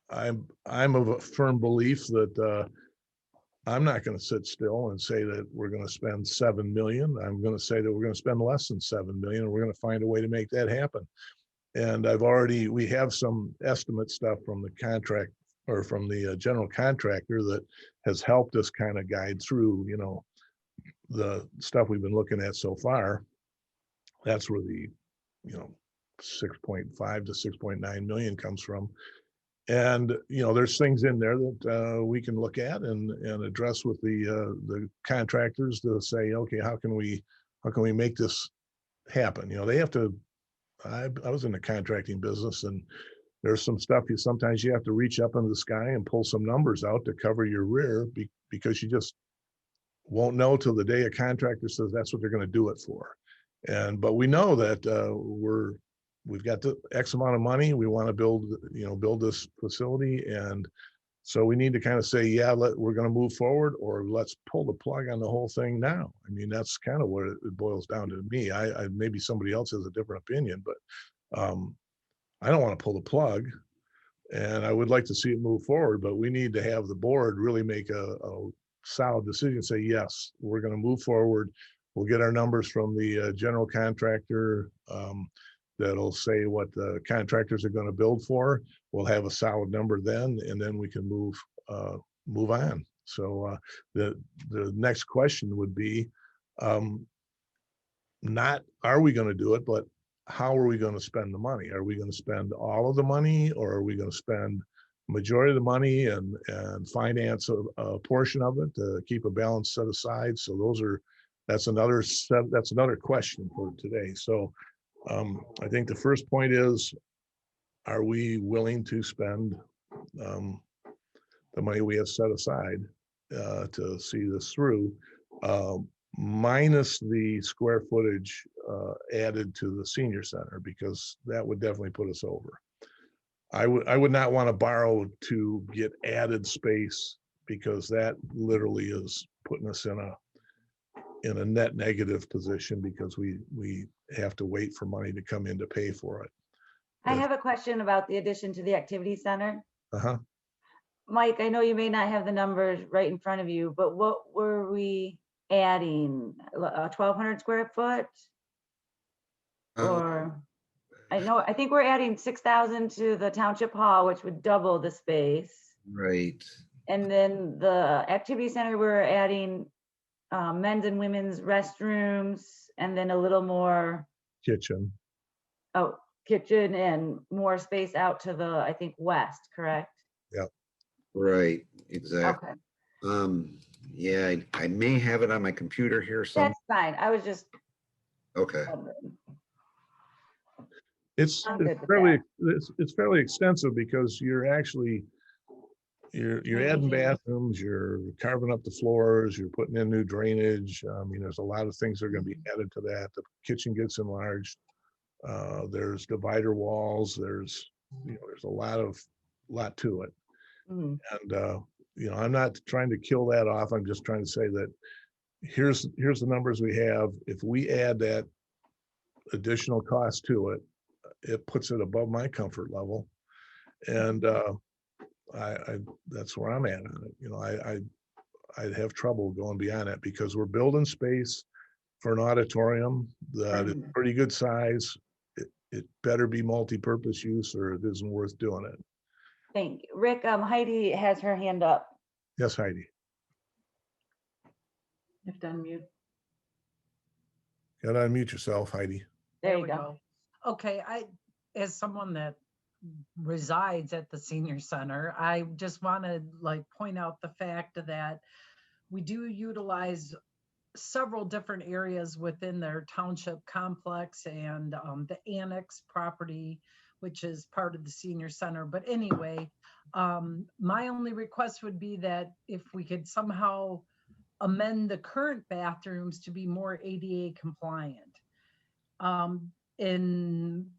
I'm of a firm belief that I'm not going to sit still and say that we're going to spend 7 million. I'm going to say that we're going to spend less than 7 million, and we're going to find a way to make that happen. And we have some estimate stuff from the contract or from the general contractor that has helped us kind of guide through, the stuff we've been looking at so far. That's where the, 6.5 to 6.9 million comes from. And, there's things in there that we can look at and address with the contractors to say, okay, how can we make this happen? They have to, I was in the contracting business, and there's some stuff sometimes you have to reach up into the sky and pull some numbers out to cover your rear because won't know till the day a contractor says that's what they're gonna do it for. But we know that we've got the X amount of money, we wanna build, build this facility, and so we need to kind of say, yeah, we're gonna move forward, or let's pull the plug on the whole thing now. I mean, that's kind of what it boils down to me. I maybe somebody else has a different opinion, but I don't want to pull the plug, and I would like to see it move forward, but we need to have the board really make a solid decision, say, yes, we're going to move forward. We'll get our numbers from the general contractor that'll say what the contractors are going to build for. We'll have a solid number then, and then we can move on. So the next question would be, not are we going to do it, but how are we going to spend the money? Are we going to spend all of the money, or are we going to spend majority of the money and finance a portion of it to keep a balance set aside? So that's another question for today. So I think the first point is, are we willing to spend the money we have set aside to see this through, minus the square footage added to the senior center, because that would definitely put us over. I would not want to borrow to get added space, because that literally is putting us in a net negative position, because we have to wait for money to come in to pay for it. I have a question about the addition to the activity center. Uh-huh. Mike, I know you may not have the numbers right in front of you, but what were we adding? 1,200 square foot? Or, I think we're adding 6,000 to the township hall, which would double the space. Right. And then the activity center, we're adding men's and women's restrooms, and then a little more, Kitchen. kitchen and more space out to the, I think, west, correct? Right, exactly. Okay, Yeah, I may have it on my computer here somewhere. that's fine. I was just Okay. wondering. It's I'm good with it's fairly extensive, because you're adding bathrooms, you're carving up the floors, you're putting in new drainage. I mean, there's a lot of things that are going to be added to that. The kitchen gets enlarged. There's divider walls. There's a lot to it. Mhm. And I'm not trying to kill that off. I'm just trying to say that here's the numbers we have. If we add that additional cost to it, it puts it above my comfort level, and I that's where I'm at on it. I'd have trouble going beyond that, because we're building space for an auditorium that is pretty good size. It better be multi-purpose use, or it isn't worth doing it. Thank you. Rick, Heidi has her hand up. Yes, Heidi. You have to unmute. Got to unmute yourself, Heidi. There you go. Okay, as someone that resides at the senior center, I just want to point out the fact that we do utilize several different areas within their township complex and the annex property, which is part of the senior center. But anyway, my only request would be that if we could somehow amend the current bathrooms to be more ADA compliant. In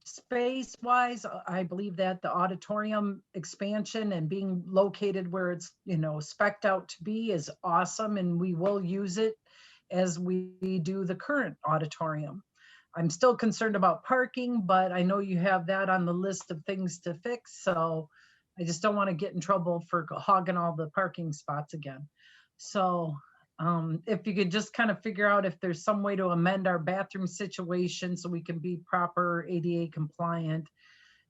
space wise, I believe that the auditorium expansion and being located where it's, spec'd out to be is awesome, and we will use it as we do the current auditorium. I'm still concerned about parking, but I know you have that on the list of things to fix. So I just don't want to get in trouble for hogging all the parking spots again. So if you could just kind of figure out if there's some way to amend our bathroom situation so we can be proper ADA compliant.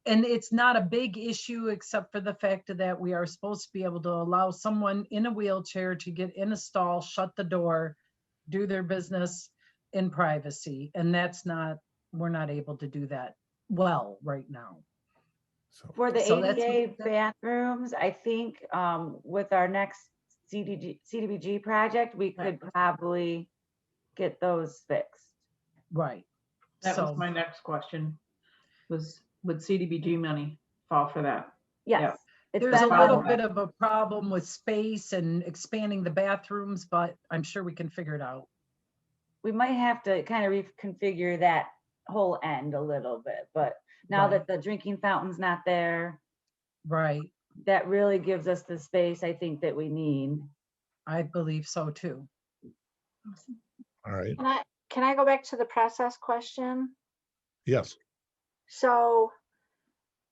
And it's not a big issue, except for the fact that we are supposed to be able to allow someone in a wheelchair to get in a stall, shut the door, do their business in privacy. And we're not able to do that well right now. For the So that's- ADA bathrooms, I think with our next CDBG project, we could probably get those fixed. Right. That was my next question, would CDBG money fall for that? Yes. It's There's a been little done. bit of a problem with space and expanding the bathrooms, but I'm sure we can figure it out. We might have to kind of reconfigure that whole end a little bit, but now that Right. the drinking fountain's not there, Right. that really gives us the space I think that we need. I believe so too. All right. Can I go back to the process question? Yes. So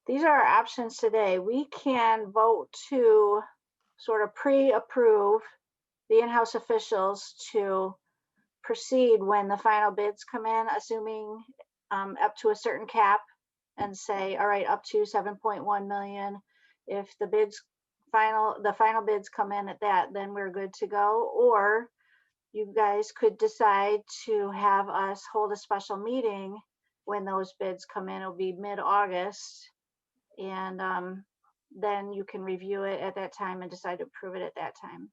these are our options today. We can vote to sort of pre-approve the in-house officials to proceed when the final bids come in, assuming up to a certain cap, and say, all right, up to 7.1 million. If the final bids come in at that, then we're good to go. Or you guys could decide to have us hold a special meeting when those bids come in. It'll be mid-August. And then you can review it at that time and decide to approve it at that time.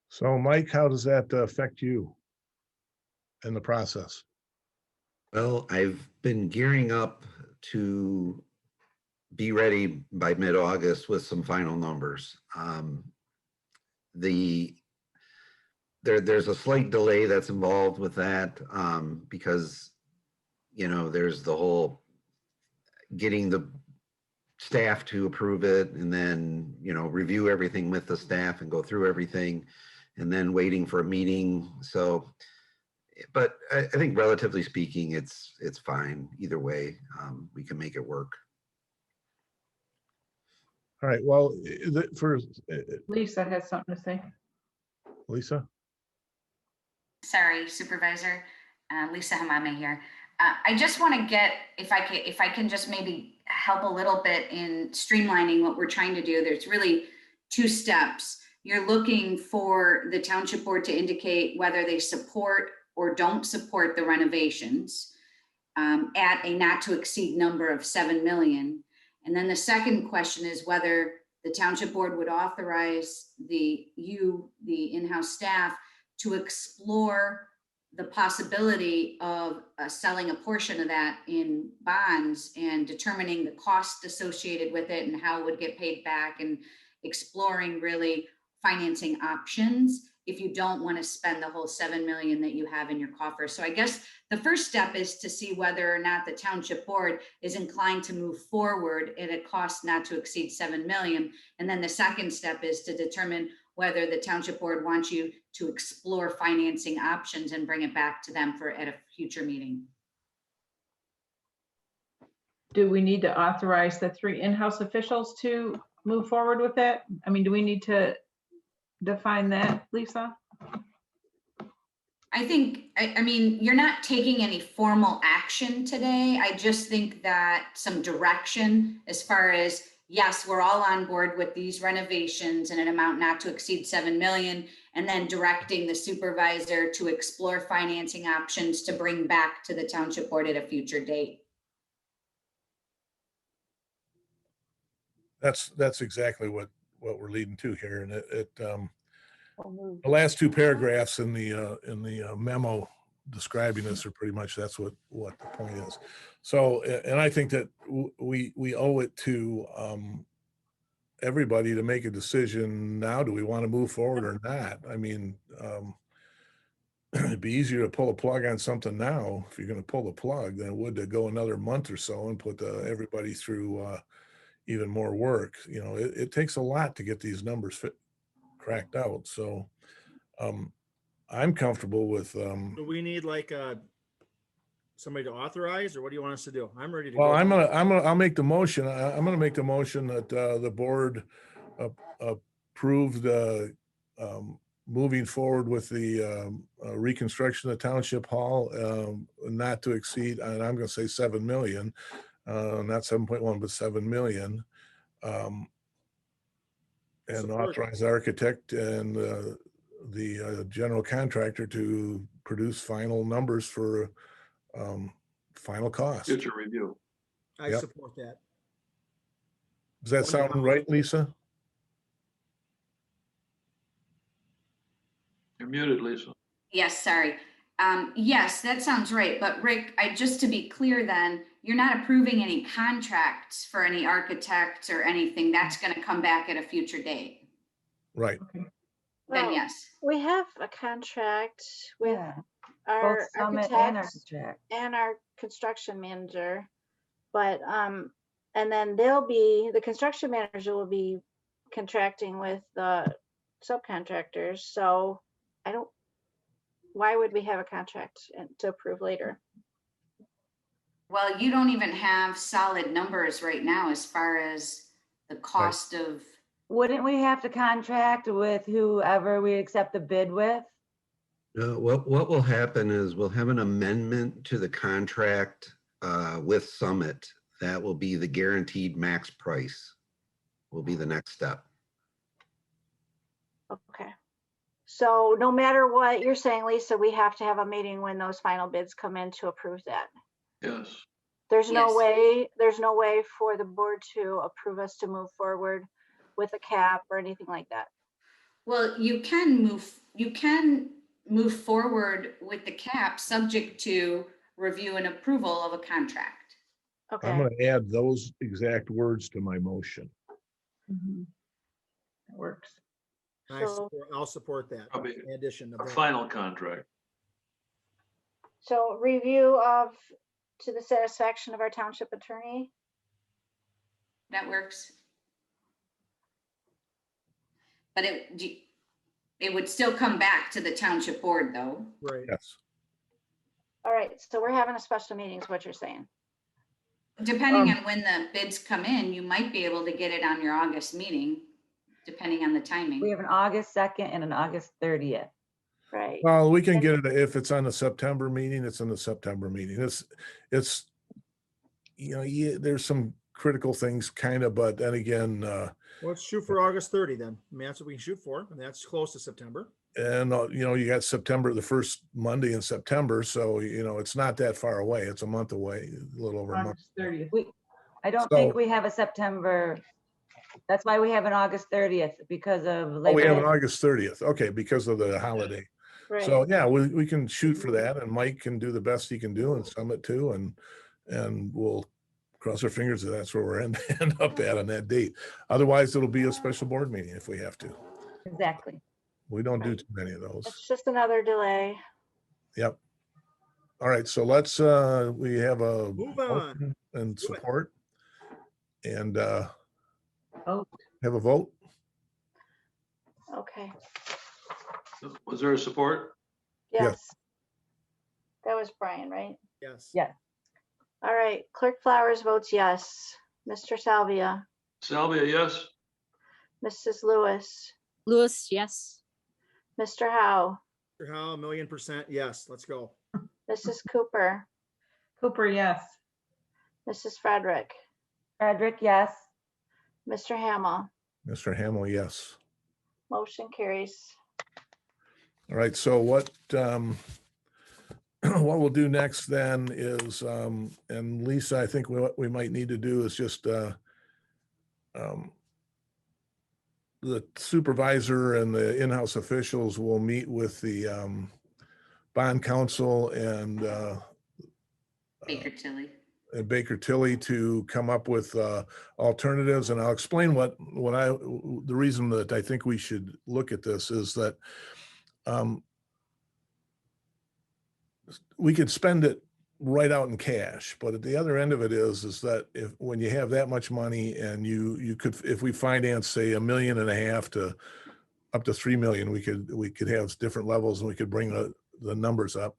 So Mike, how does that affect you in the process? Well, I've been gearing up to be ready by mid-August with some final numbers. There's a slight delay that's involved with that because, you know, there's the whole getting the staff to approve it and then, you know, review everything with the staff and go through everything and then waiting for a meeting. So, but I think relatively speaking, it's fine either way. We can make it work. All right. Well, for Lisa has something to say. Lisa. Sorry, Supervisor. Lisa Hamame here. I just want to get, if I can just maybe help a little bit in streamlining what we're trying to do. There's really two steps. You're looking for the Township Board to indicate whether they support or don't support the renovations at a not to exceed number of 7 million. And then the second question is whether the Township Board would authorize the in-house staff to explore the possibility of selling a portion of that in bonds and determining the cost associated with it and how it would get paid back, and exploring really financing options if you don't want to spend the whole 7 million that you have in your coffer. So I guess the first step is to see whether or not the Township Board is inclined to move forward at a cost not to exceed 7 million. And then the second step is to determine whether the Township Board wants you to explore financing options and bring it back to them at a future meeting. Do we need to authorize the 3 in-house officials to move forward with that? I mean, do we need to define that, Lisa? I think, I mean, you're not taking any formal action today. I just think that some direction as far as, yes, we're all on board with these renovations and an amount not to exceed 7 million, and then directing the supervisor to explore financing options to bring back to the Township Board at a future date. That's exactly what we're leading to here. And the last 2 paragraphs in the memo describing this are pretty much, that's what the point is. So, and I think that we owe it to everybody to make a decision now. Do we want to move forward or not? I mean, it'd be easier to pull a plug on something now if you're going to pull the plug than it would to go another month or so and put everybody through even more work. You know, it takes a lot to get these numbers cracked out. So I'm comfortable with. Do we need like somebody to authorize, or what do you want us to do? I'm ready to Well, go. I'll make the motion. I'm going to make the motion that the board approve the moving forward with the reconstruction of Township Hall, not to exceed, and I'm going to say 7 million, not 7.1, but 7 million. And Support. authorize the architect and the general contractor to produce final numbers for final cost. Future review. I Yep. support that. Does that sound right, Lisa? You're muted, Lisa. Yes, sorry. Yes, that sounds right. But Rick, just to be clear then, you're not approving any contracts for any architects or anything. That's going to come back at a future date. Right. Then Well, yes. we have a contract with Yeah, both our Summit and architects architect. and our construction manager. But, and then the construction manager will be contracting with the subcontractors. So why would we have a contract to approve later? Well, you don't even have solid numbers right now as far as the cost of, Wouldn't we have to contract with whoever we accept the bid with? What will happen is we'll have an amendment to the contract with Summit. That will be the guaranteed max price will be the next step. Okay. So no matter what you're saying, Lisa, we have to have a meeting when those final bids come in to approve that. Yes. There's no Yes. way for the board to approve us to move forward with a cap or anything like that. well, you can move forward with the cap subject to review and approval of a contract. I'm Okay. going to add those exact words to my motion. Mhm. That works. So, I'll support that. Probably In addition of A that. final contract. so review to the satisfaction of our township attorney. That works. But it would still come back to the township board though. Right. Yes. All right. So we're having a special meeting is what you're saying. Depending on when the bids come in, you might be able to get it on your August meeting, depending on the We timing. have an August 2nd and an August 30th. Right. Well, we can get it, if it's on the September meeting, it's in the September meeting. It's, there's some critical things kind of, but then again, Let's shoot for August 30 then. I mean, that's what we can shoot for, and that's close to September. and you got September, the first Monday in September. So, it's not that far away. It's a month away, a little over a month. August 30th. I don't So- think we have a September. That's why we have an August 30th because of Oh, we Labor have an Day. August 30th. Okay, because of the holiday. Right. So yeah, we can shoot for that, and Mike can do the best he can do, and Summit too, and we'll cross our fingers that that's where we're end up at on that date. Otherwise, it'll be a special board meeting if we have to. Exactly. We don't do too many of those. It's just another delay. Yep. All right, so let's we have a Move on. motion and Do it. support, and Vote. have a vote. Okay. Was there a support? Yes. That was Brian, right? Yes. Yeah. All right. Clerk Flowers votes yes. Mr. Salvia, Salvia, yes. Mrs. Lewis, Lewis, yes. Mr. Howe, Mr. Howe, 1,000,000% yes. Let's go. Mrs. Cooper, Cooper, yes. Mrs. Frederick, Frederick, yes. Mr. Hamel. Mr. Hamill, yes. Motion carries. All right, so what what we'll do next then is, and Lisa, I think what we might need to do is just the supervisor and the in-house officials will meet with the bond counsel and Baker Tilly. Baker Tilly to come up with alternatives. And I'll explain the reason that I think we should look at this is that we could spend it right out in cash, but at the other end of it is that when you have that much money and you could, if we finance, say, $1.5 million to up to 3 million, we could have different levels and we could bring the numbers up.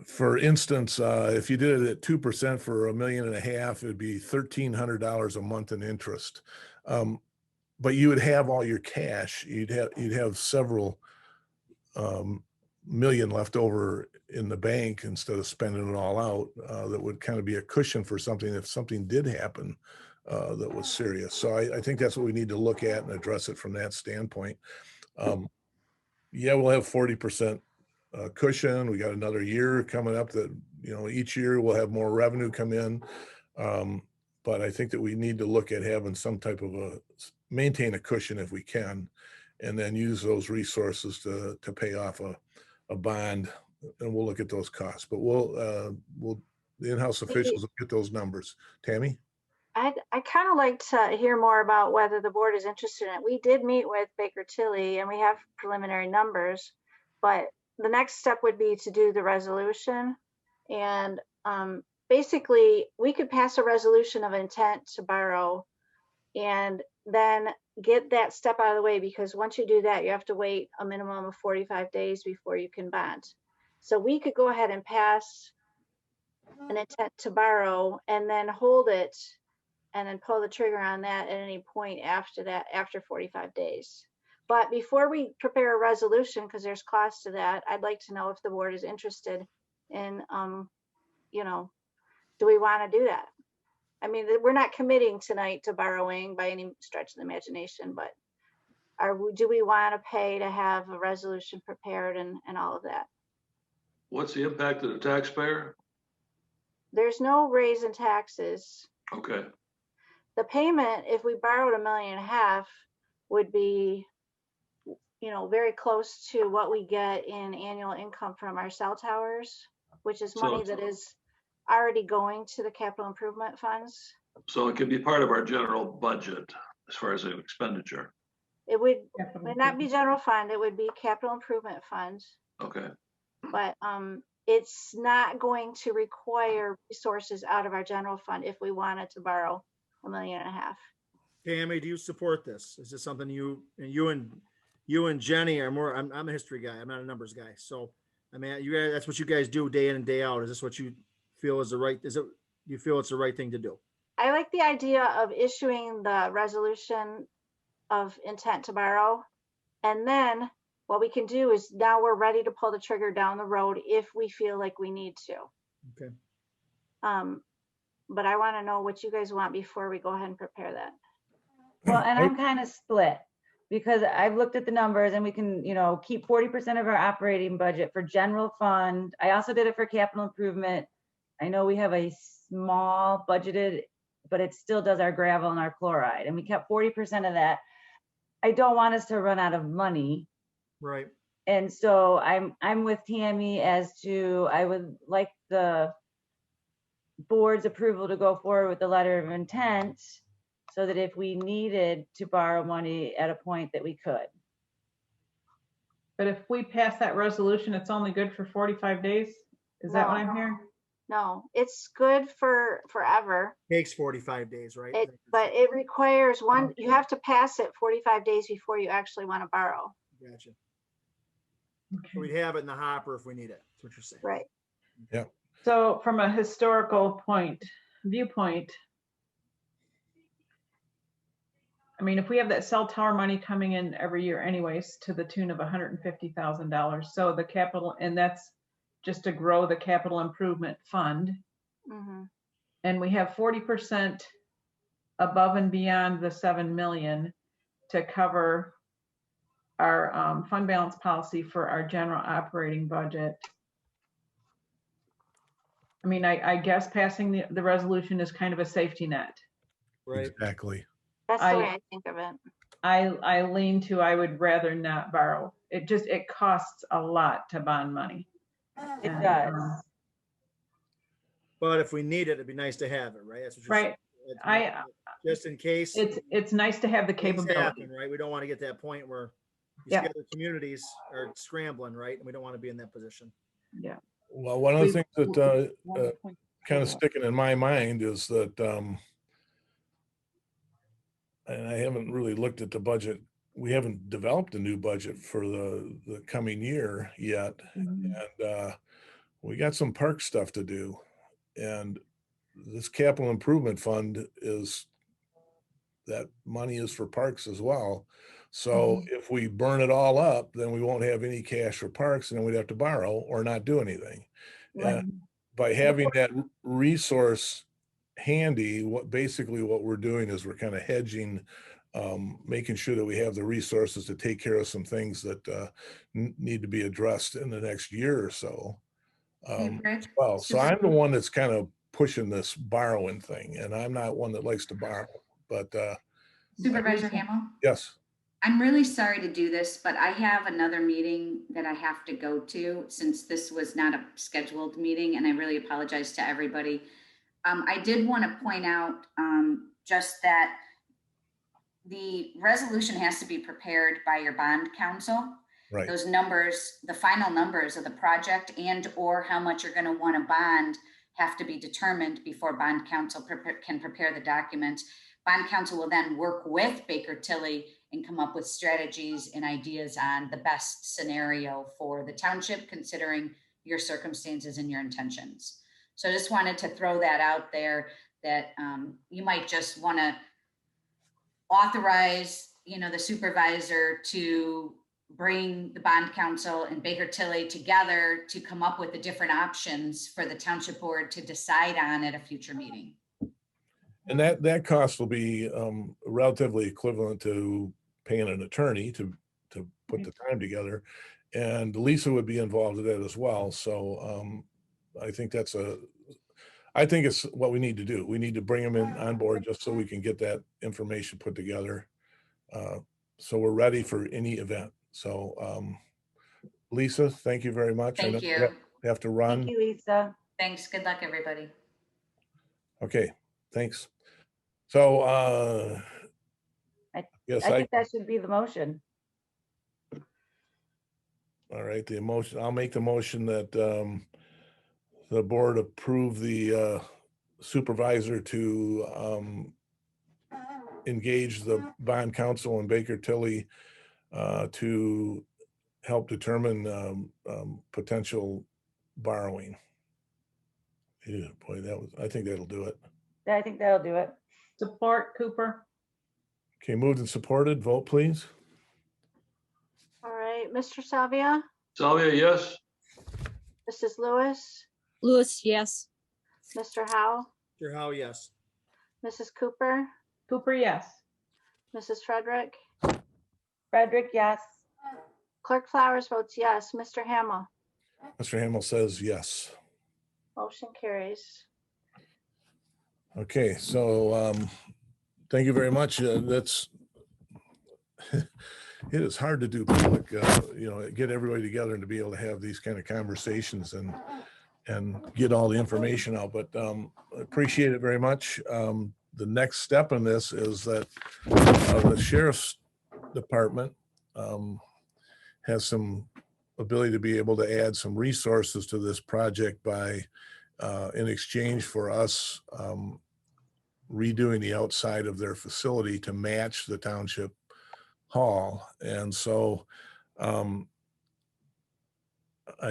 For instance, if you did it at 2% for $1.5 million, it'd be $1,300 a month in interest. But you would have all your cash. You'd have several million left over in the bank instead of spending it all out. That would kind of be a cushion for something if something did happen that was serious. So I think that's what we need to look at and address it from that standpoint. Yeah, we'll have 40% cushion. We got another year coming up that, each year we'll have more revenue come in. But I think that we need to look at having some type of maintain a cushion if we can, and then use those resources to pay off a bond, and we'll look at those costs, but the in-house officials will get those numbers. Tammy? I kind of like to hear more about whether the board is interested in it. We did meet with Baker Tilly and we have preliminary numbers, but the next step would be to do the resolution. And basically, we could pass a resolution of intent to borrow and then get that step out of the way, because once you do that, you have to wait a minimum of 45 days before you can bond. So we could go ahead and pass an intent to borrow and then hold it and then pull the trigger on that at any point after that, after 45 days. But before we prepare a resolution, because there's cost to that, I'd like to know if the board is interested in, do we want to do that? I mean, we're not committing tonight to borrowing by any stretch of the imagination, but do we want to pay to have a resolution prepared and all of that? What's the impact of the taxpayer? There's no raise in taxes. Okay, The payment, if we borrowed $1.5 million, would be, very close to what we get in annual income from our cell towers, which is money that is already going to the capital improvement funds. so it could be part of our general budget as far as the expenditure. It would Capital not be general fund, it would be capital improvement fund, Okay, but it's not going to require resources out of our general fund if we wanted to borrow $1.5 million. Tammy, do you support this? Is this something you and Jenny are more, I'm a history guy. I'm not a numbers guy. So, I mean, you guys, that's what you guys do day in and day out. Is this what you feel is you feel it's the right thing to do? I like the idea of issuing the resolution of intent to borrow. And then what we can do is now we're ready to pull the trigger down the road if we feel like we need to. Okay. But I want to know what you guys want before we go ahead and prepare that. Well, and I'm kind of split because I've looked at the numbers and we can, keep 40% of our operating budget for general fund. I also did it for capital improvement. I know we have a small budgeted, but it still does our gravel and our chloride, and we kept 40% of that. I don't want us to run out of money. Right. And so I'm with Tammy as to, I would like the board's approval to go forward with the letter of intent so that if we needed to borrow money at a point that we could. But if we pass that resolution, it's only good for 45 days? Is that what I'm hearing? No, it's good for forever. Takes 45 days, right? But it requires you have to pass it 45 days before you actually want to borrow. Gotcha. So we'd have it in the hopper if we need it. That's what you're saying. Right. Yeah. So from a historical viewpoint, I mean, if we have that cell tower money coming in every year anyways, to the tune of $150,000, so the capital, and that's just to grow the capital improvement fund. Mm-hmm. And we have 40% above and beyond the 7 million to cover our fund balance policy for our general operating budget. I mean, I guess passing the resolution is kind of a safety net. Right. Exactly. That's the way I think of it. I lean to, I would rather not borrow. It costs a lot to bond money. It And, does. But if we need it, it'd be nice to have it, right? That's what you're Right. saying. Just in case. It's nice to have the things capability. happen, right? We don't want to get to that point where Yeah. these other communities are scrambling, right? And we don't want to be in that position. Yeah. Well, one of the things that kind of sticking in my mind is that, and I haven't really looked at the budget. We haven't developed a new budget for the coming year yet. Mhm. And we got some park stuff to do. And this capital improvement fund that money is for parks as well. So if we burn it all up, then we won't have any cash for parks, and then we'd have to borrow or not do anything. Right. And by having that resource handy, what we're doing is we're kind of hedging, making sure that we have the resources to take care of some things that need to be addressed in the next year or so. Hey, Fred. As well, so I'm the one that's kind of pushing this borrowing thing, and I'm not one that likes to borrow, but Supervisor Hamel, yes. I'm really sorry to do this, but I have another meeting that I have to go to since this was not a scheduled meeting, and I really apologize to everybody. I did want to point out just that the resolution has to be prepared by your bond counsel. Right. Those numbers, the final numbers of the project and or how much you're going to want to bond have to be determined before bond counsel can prepare the document. Bond counsel will then work with Baker Tilly and come up with strategies and ideas on the best scenario for the township, considering your circumstances and your intentions. So I just wanted to throw that out there that you might just want to authorize, the supervisor to bring the bond counsel and Baker Tilly together to come up with the different options for the township board to decide on at a future meeting. And that cost will be relatively equivalent to paying an attorney to put the time together. And Lisa would be involved in that as well. So I think it's what we need to do. We need to bring them in on board just so we can get that information put together. So we're ready for any event. So Lisa, thank you very much. I know Thank you. have to run. Thank you, Lisa. Thanks. Good luck, everybody. Okay, thanks. So yes, I think that should be the motion. all right, the motion, I'll make the motion that the board approve the supervisor to engage the bond counsel and Baker Tilly to help determine potential borrowing. Yeah, boy, I think that'll do it. I think that'll do it. Support, Cooper. Okay, moved and supported. Vote, please. All right, Mr. Savia, Salvia, yes. Mrs. Lewis, Lewis, yes. Mr. Howe, Sure, how, yes. Mrs. Cooper, Cooper, yes. Mrs. Frederick. Frederick, yes. Clerk Flowers votes yes. Mr. Hamel, Mr. Hamel says yes. motion carries. Okay, so thank you very much. That's it is hard to do public, get everybody together and to be able to have these kind of conversations and get all the information out. But I appreciate it very much. The next step in this is that the sheriff's department has some ability to be able to add some resources to this project by in exchange for us redoing the outside of their facility to match the township hall. And so I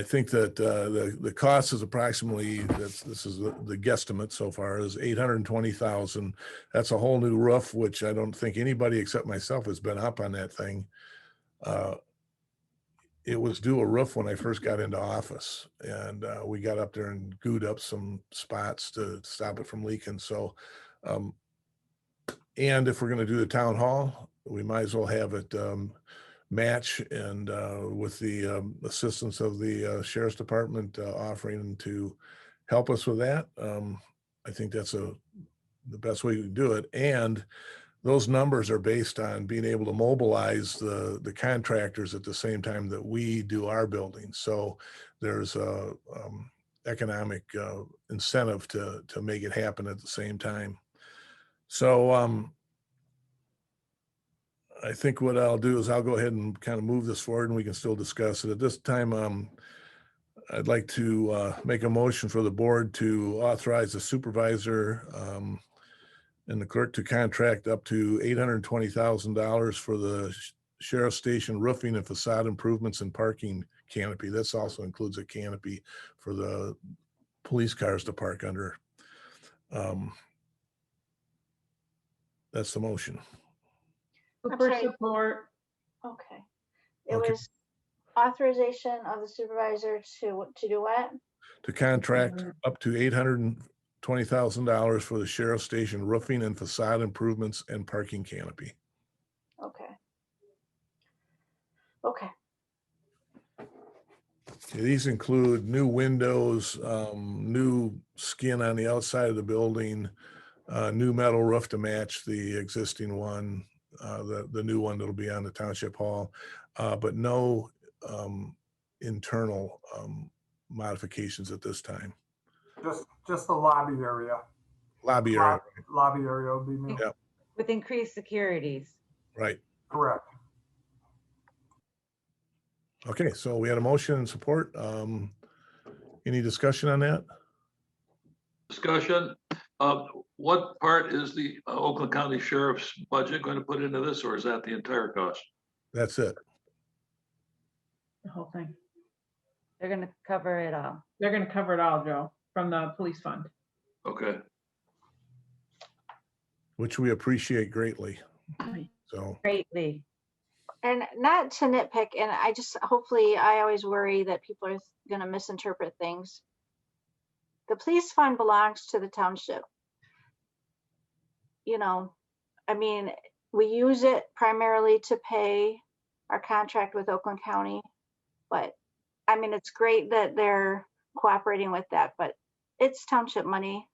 think that the cost is approximately, this is the guesstimate so far, is $820,000. That's a whole new roof, which I don't think anybody except myself has been up on that thing. It was due a roof when I first got into office, and we got up there and gooed up some spots to stop it from leaking. So, and if we're going to do the town hall, we might as well have it match, and with the assistance of the sheriff's department offering to help us with that. I think that's the best way to do it. And those numbers are based on being able to mobilize the contractors at the same time that we do our building. So there's a economic incentive to make it happen at the same time. So I think what I'll do is I'll go ahead and kind of move this forward, and we can still discuss it. At this time, I'd like to make a motion for the board to authorize the supervisor and the clerk to contract up to $820,000 for the sheriff's station roofing and facade improvements and parking canopy. This also includes a canopy for the police cars to park under. That's the motion. Cooper, sorry. support. Okay. It Okay. was authorization of the supervisor to do what? To contract up to $820,000 for the sheriff's station roofing and facade improvements and parking canopy. Okay. Okay. These include new windows, new skin on the outside of the building, new metal roof to match the existing one, the new one that'll be on the Township Hall, but no internal modifications at this time. Just the lobby area. Lobby area, Lobby area would be new. Yeah. With increased securities. right. Correct. Okay, so we had a motion and support. Any discussion on that? Discussion. What part is the Oakland County Sheriff's budget going to put into this, or is that the entire cost? That's it. The whole thing. They're gonna cover it all. They're gonna cover it all, Joe, from the police fund. Okay. Which we appreciate greatly. So, Greatly. And not to nitpick, and hopefully, I always worry that people are gonna misinterpret things. The police fund belongs to the township. You know, I mean, we use it primarily to pay our contract with Oakland County, but I mean, it's great that they're cooperating with that, but it's township money.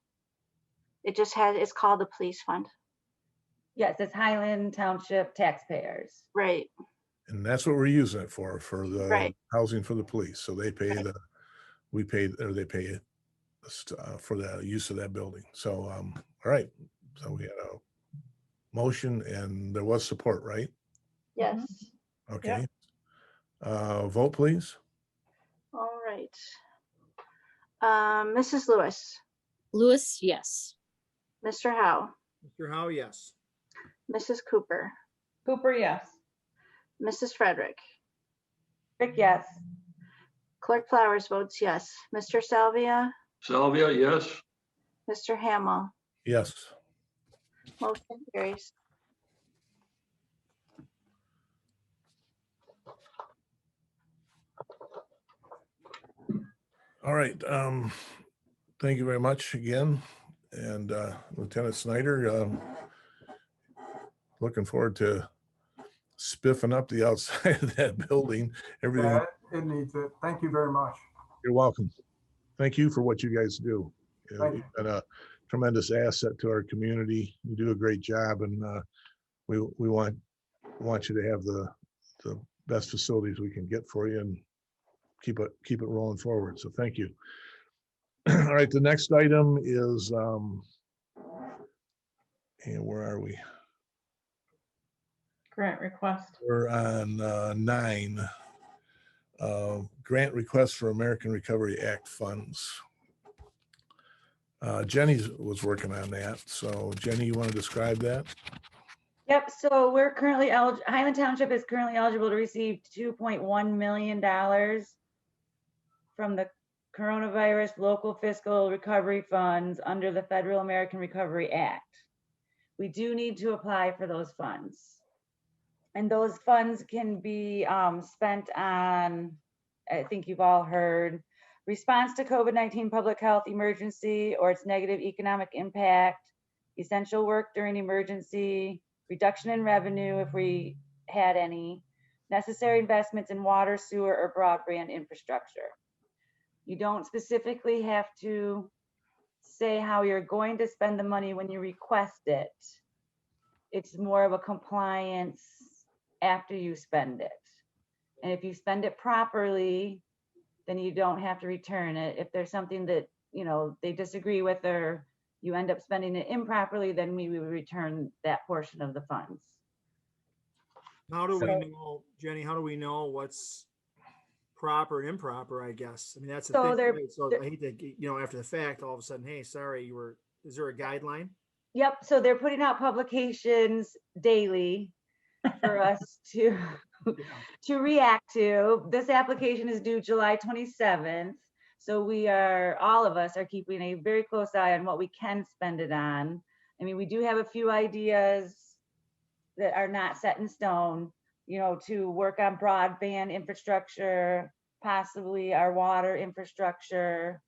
It's called the police fund. Yes, it's Highland Township taxpayers. Right. and that's what we're using it for the Right. housing for the police. So they pay we pay, or they pay it for the use of that building. So, all right. So we had a motion and there was support, right? Yes. Okay. Vote, please. All right. Mrs. Lewis, Lewis, yes. Mr. Howe, Mr. Howe, yes. Mrs. Cooper, Cooper, yes. Mrs. Frederick, Rick, yes. Clerk Flowers votes yes. Mr. Salvia, Salvia, yes. Mr. Hamel, Yes. motion carries. All right. Thank you very much again. And Lieutenant Snyder, looking forward to spiffing up the outside of that building. Everything. Yeah, it needs it. Thank you very much. You're welcome. Thank you for what you guys do. Thank You've been a tremendous asset to our community. You do a great job, and we want you to have the best facilities we can get for you and keep it rolling forward. So thank you. All right, the next item is and where are we? Grant request. We're on 9. Grant request for American Recovery Act funds. Jenny was working on that. So Jenny, you want to describe that? Yep, so we're currently Highland Township is currently eligible to receive $2.1 million from the Coronavirus Local Fiscal Recovery Funds under the Federal American Recovery Act. We do need to apply for those funds. And those funds can be spent on, I think you've all heard, response to COVID-19 public health emergency or its negative economic impact, essential work during emergency, reduction in revenue if we had any, necessary investments in water, sewer, or broadband infrastructure. You don't specifically have to say how you're going to spend the money when you request it. It's more of a compliance after you spend it. And if you spend it properly, then you don't have to return it. If there's something that, you know, they disagree with or you end up spending it improperly, then we will return that portion of the funds. How do we know, Jenny, how do we know what's proper and improper, I guess? I mean, that's the So thing, they're- right? So I hate to, you know, after the fact, all of a sudden, hey, sorry, is there a guideline? Yep, so they're putting out publications daily for us to react to. This application is due July 27th. So all of us are keeping a very close eye on what we can spend it on. I mean, we do have a few ideas that are not set in stone, you know, to work on broadband infrastructure, possibly our water infrastructure,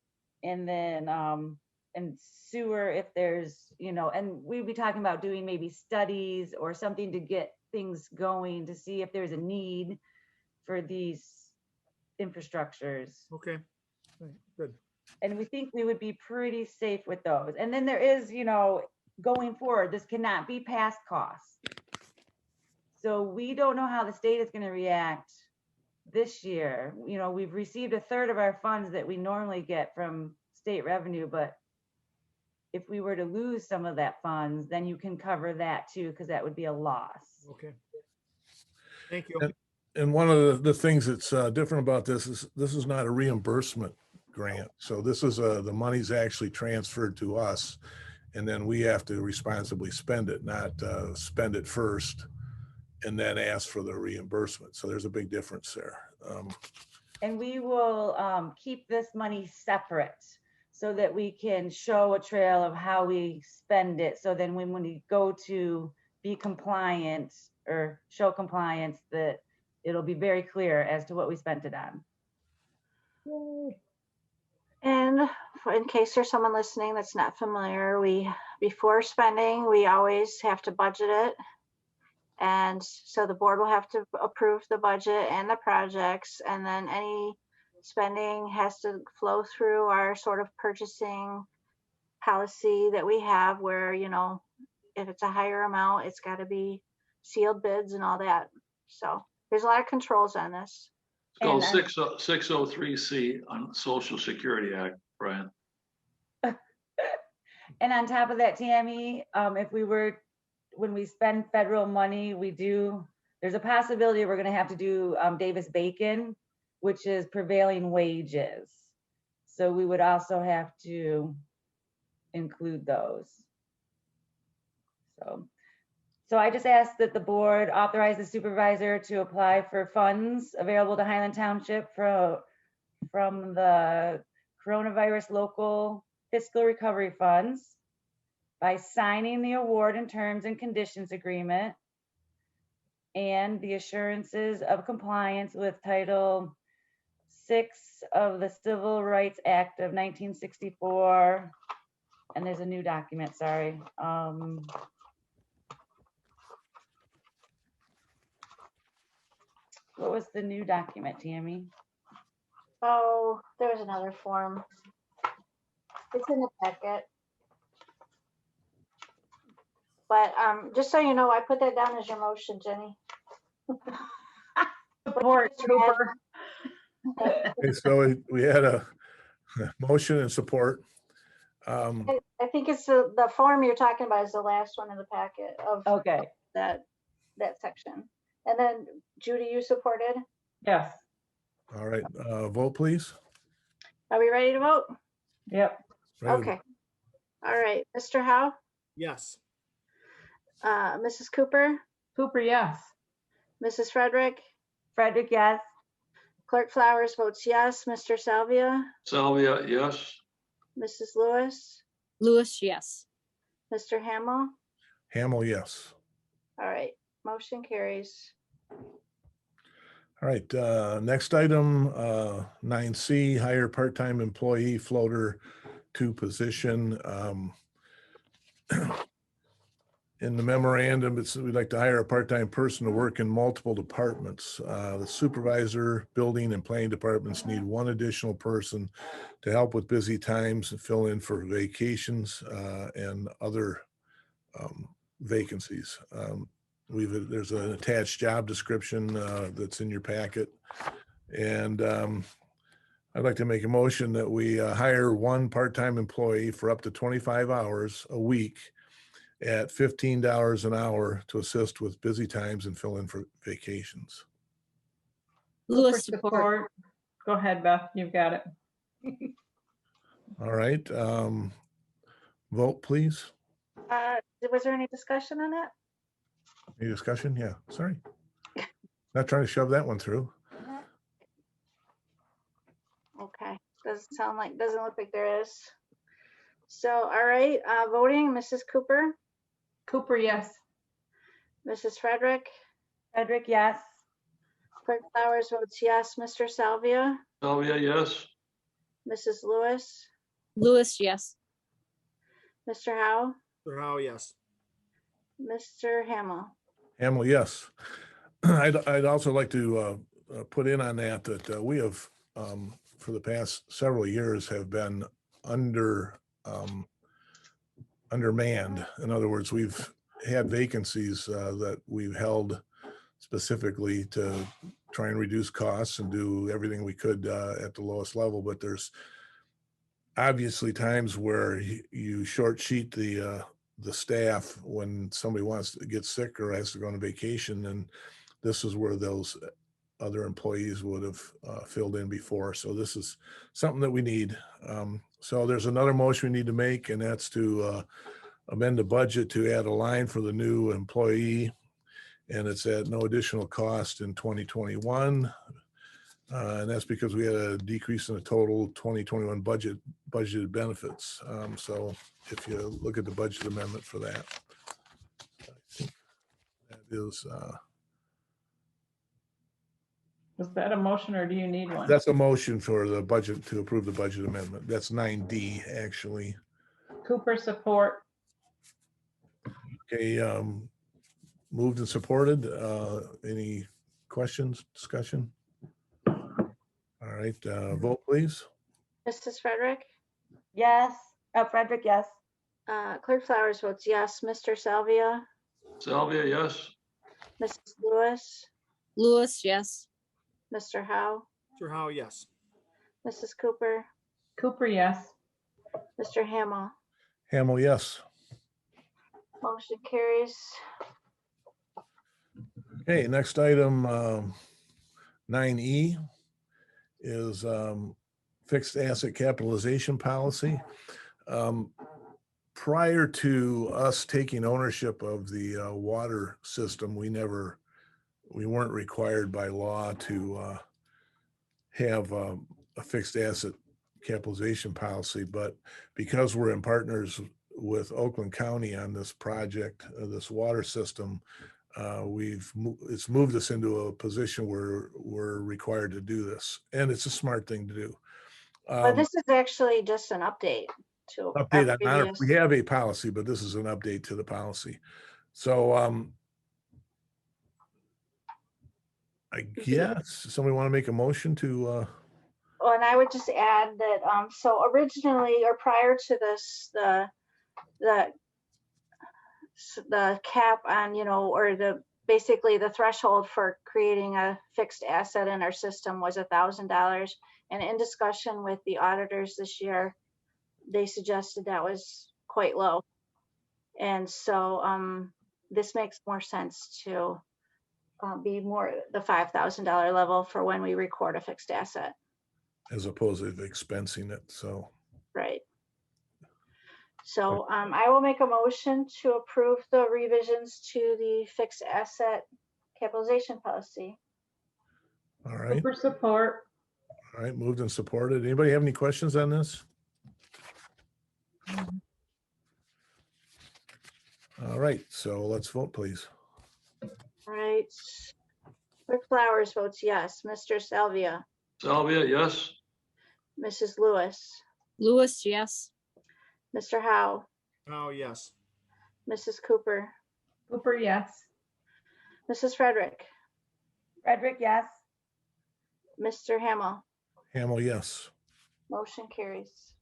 and then and sewer if there's, you know, and we'd be talking about doing maybe studies or something to get things going to see if there's a need for these infrastructures. Okay, right, good. And we think we would be pretty safe with those. And then there is, you know, going forward, this cannot be past costs. So we don't know how the state is going to react this year. You know, we've received 1/3 of our funds that we normally get from state revenue, but if we were to lose some of that funds, then you can cover that too, because that would be a loss. Okay. Thank you. And one of the things that's different about this is not a reimbursement grant. So this is the money's actually transferred to us, and then we have to responsibly spend it, not spend it first and then ask for the reimbursement. So there's a big difference there. And we will keep this money separate so that we can show a trail of how we spend it. So then when we go to be compliant or show compliance, that it'll be very clear as to what we spent it on. And in case there's someone listening that's not familiar, before spending, we always have to budget it. And so the board will have to approve the budget and the projects, and then any spending has to flow through our sort of purchasing policy that we have where, you know, if it's a higher amount, it's got to be sealed bids and all that. So there's a lot of controls on this. It's called And 603C on Social Security Act, Brian. And on top of that, Tammy, if we were, when we spend federal money, there's a possibility we're gonna have to do Davis-Bacon, which is prevailing wages. So we would also have to include those. So I just asked that the board authorize the supervisor to apply for funds available to Highland Township from the coronavirus local fiscal recovery funds by signing the award and terms and conditions agreement and the assurances of compliance with Title 6 of the Civil Rights Act of 1964. And there's a new document, sorry. What was the new document, Tammy? Oh, there's another form. It's in the packet. But just so you know, I put that down as your motion, Jenny. Support, Cooper. Okay, so we had a motion and support. I think it's the form you're talking about is the last one in the packet of Okay, that section. And then Judy, you supported? Yes. All right, vote please. Are we ready to vote? Yep. Ready? Okay. All right, Mr. Howe, Yes. Mrs. Cooper, Cooper, yes. Mrs. Frederick, Frederick, yes. Clerk Flowers votes yes. Mr. Salvia, Salvia, yes. Mrs. Lewis, Lewis, yes. Mr. Hamel. Hamel, yes. All right, motion carries. All right, next item, 9C, hire part-time employee floater 2 position. In the memorandum, we'd like to hire a part-time person to work in multiple departments. The supervisor, building and planning departments need 1 additional person to help with busy times and fill in for vacations and other vacancies. There's an attached job description that's in your packet. And I'd like to make a motion that we hire 1 part-time employee for up to 25 hours a week at $15 an hour to assist with busy times and fill in for vacations. Lewis, Cooper, support. Go ahead, Beth, you've got it. All right, vote please. Was there any discussion on that? Any discussion? Yeah, sorry. Not trying to shove that one through. Okay, doesn't look like there is. So, all right, voting, Mrs. Cooper, Cooper, yes. Mrs. Frederick, Frederick, yes. Clerk Flowers votes yes. Mr. Salvia, Salvia, yes. Mrs. Lewis, Lewis, yes. Mr. Howe, Mr. Howe, yes. Mr. Hamel. Hamel, yes. I'd also like to put in on that we have, for the past several years, have been undermanned. In other words, we've had vacancies that we've held specifically to try and reduce costs and do everything we could at the lowest level. But there's obviously times where you short sheet the staff when somebody wants to get sick or has to go on vacation, and this is where those other employees would have filled in before. So this is something that we need. So there's another motion we need to make, and that's to amend the budget to add a line for the new employee, and it's at no additional cost in 2021. And that's because we had a decrease in the total 2021 budgeted benefits. So if you look at the budget amendment for that, I think that is, Was that a motion or do you need one? that's a motion for the budget to approve the budget amendment. That's 9D actually. Cooper support. Okay, moved and supported. Any questions, discussion? All right, vote please. Mrs. Frederick, Yes. Frederick, yes. Clerk Flowers votes yes. Mr. Salvia, Salvia, yes. Mrs. Lewis, Lewis, yes. Mr. Howe, Sir Howe, yes. Mrs. Cooper, Cooper, yes. Mr. Hamel. Hamel, yes. Motion carries. Okay, next item, 9E is fixed asset capitalization policy. Prior to us taking ownership of the water system, we weren't required by law to have a fixed asset capitalization policy, but because we're in partners with Oakland County on this project, this water system, it's moved us into a position where we're required to do this, and it's a smart thing to do. But this is actually just an update to our Update on previous. we have a policy, but this is an update to the policy. So I guess somebody want to make a motion to Oh, and I would just add that, so originally or prior to this, the cap on, or basically the threshold for creating a fixed asset in our system was $1,000. And in discussion with the auditors this year, they suggested that was quite low. And so this makes more sense to be more the $5,000 level for when we record a fixed asset. as opposed to expensing it. So Right. So I will make a motion to approve the revisions to the fixed asset capitalization policy. all right, Cooper support. all right, moved and supported. Anybody have any questions on this? All right, so let's vote, please. Right. Clerk Flowers votes yes. Mr. Salvia, Salvia, yes. Mrs. Lewis, Lewis, yes. Mr. Howe, Oh, yes. Mrs. Cooper, Cooper, yes. Mrs. Frederick, Frederick, yes. Mr. Hamel. Hamel, yes. Motion carries.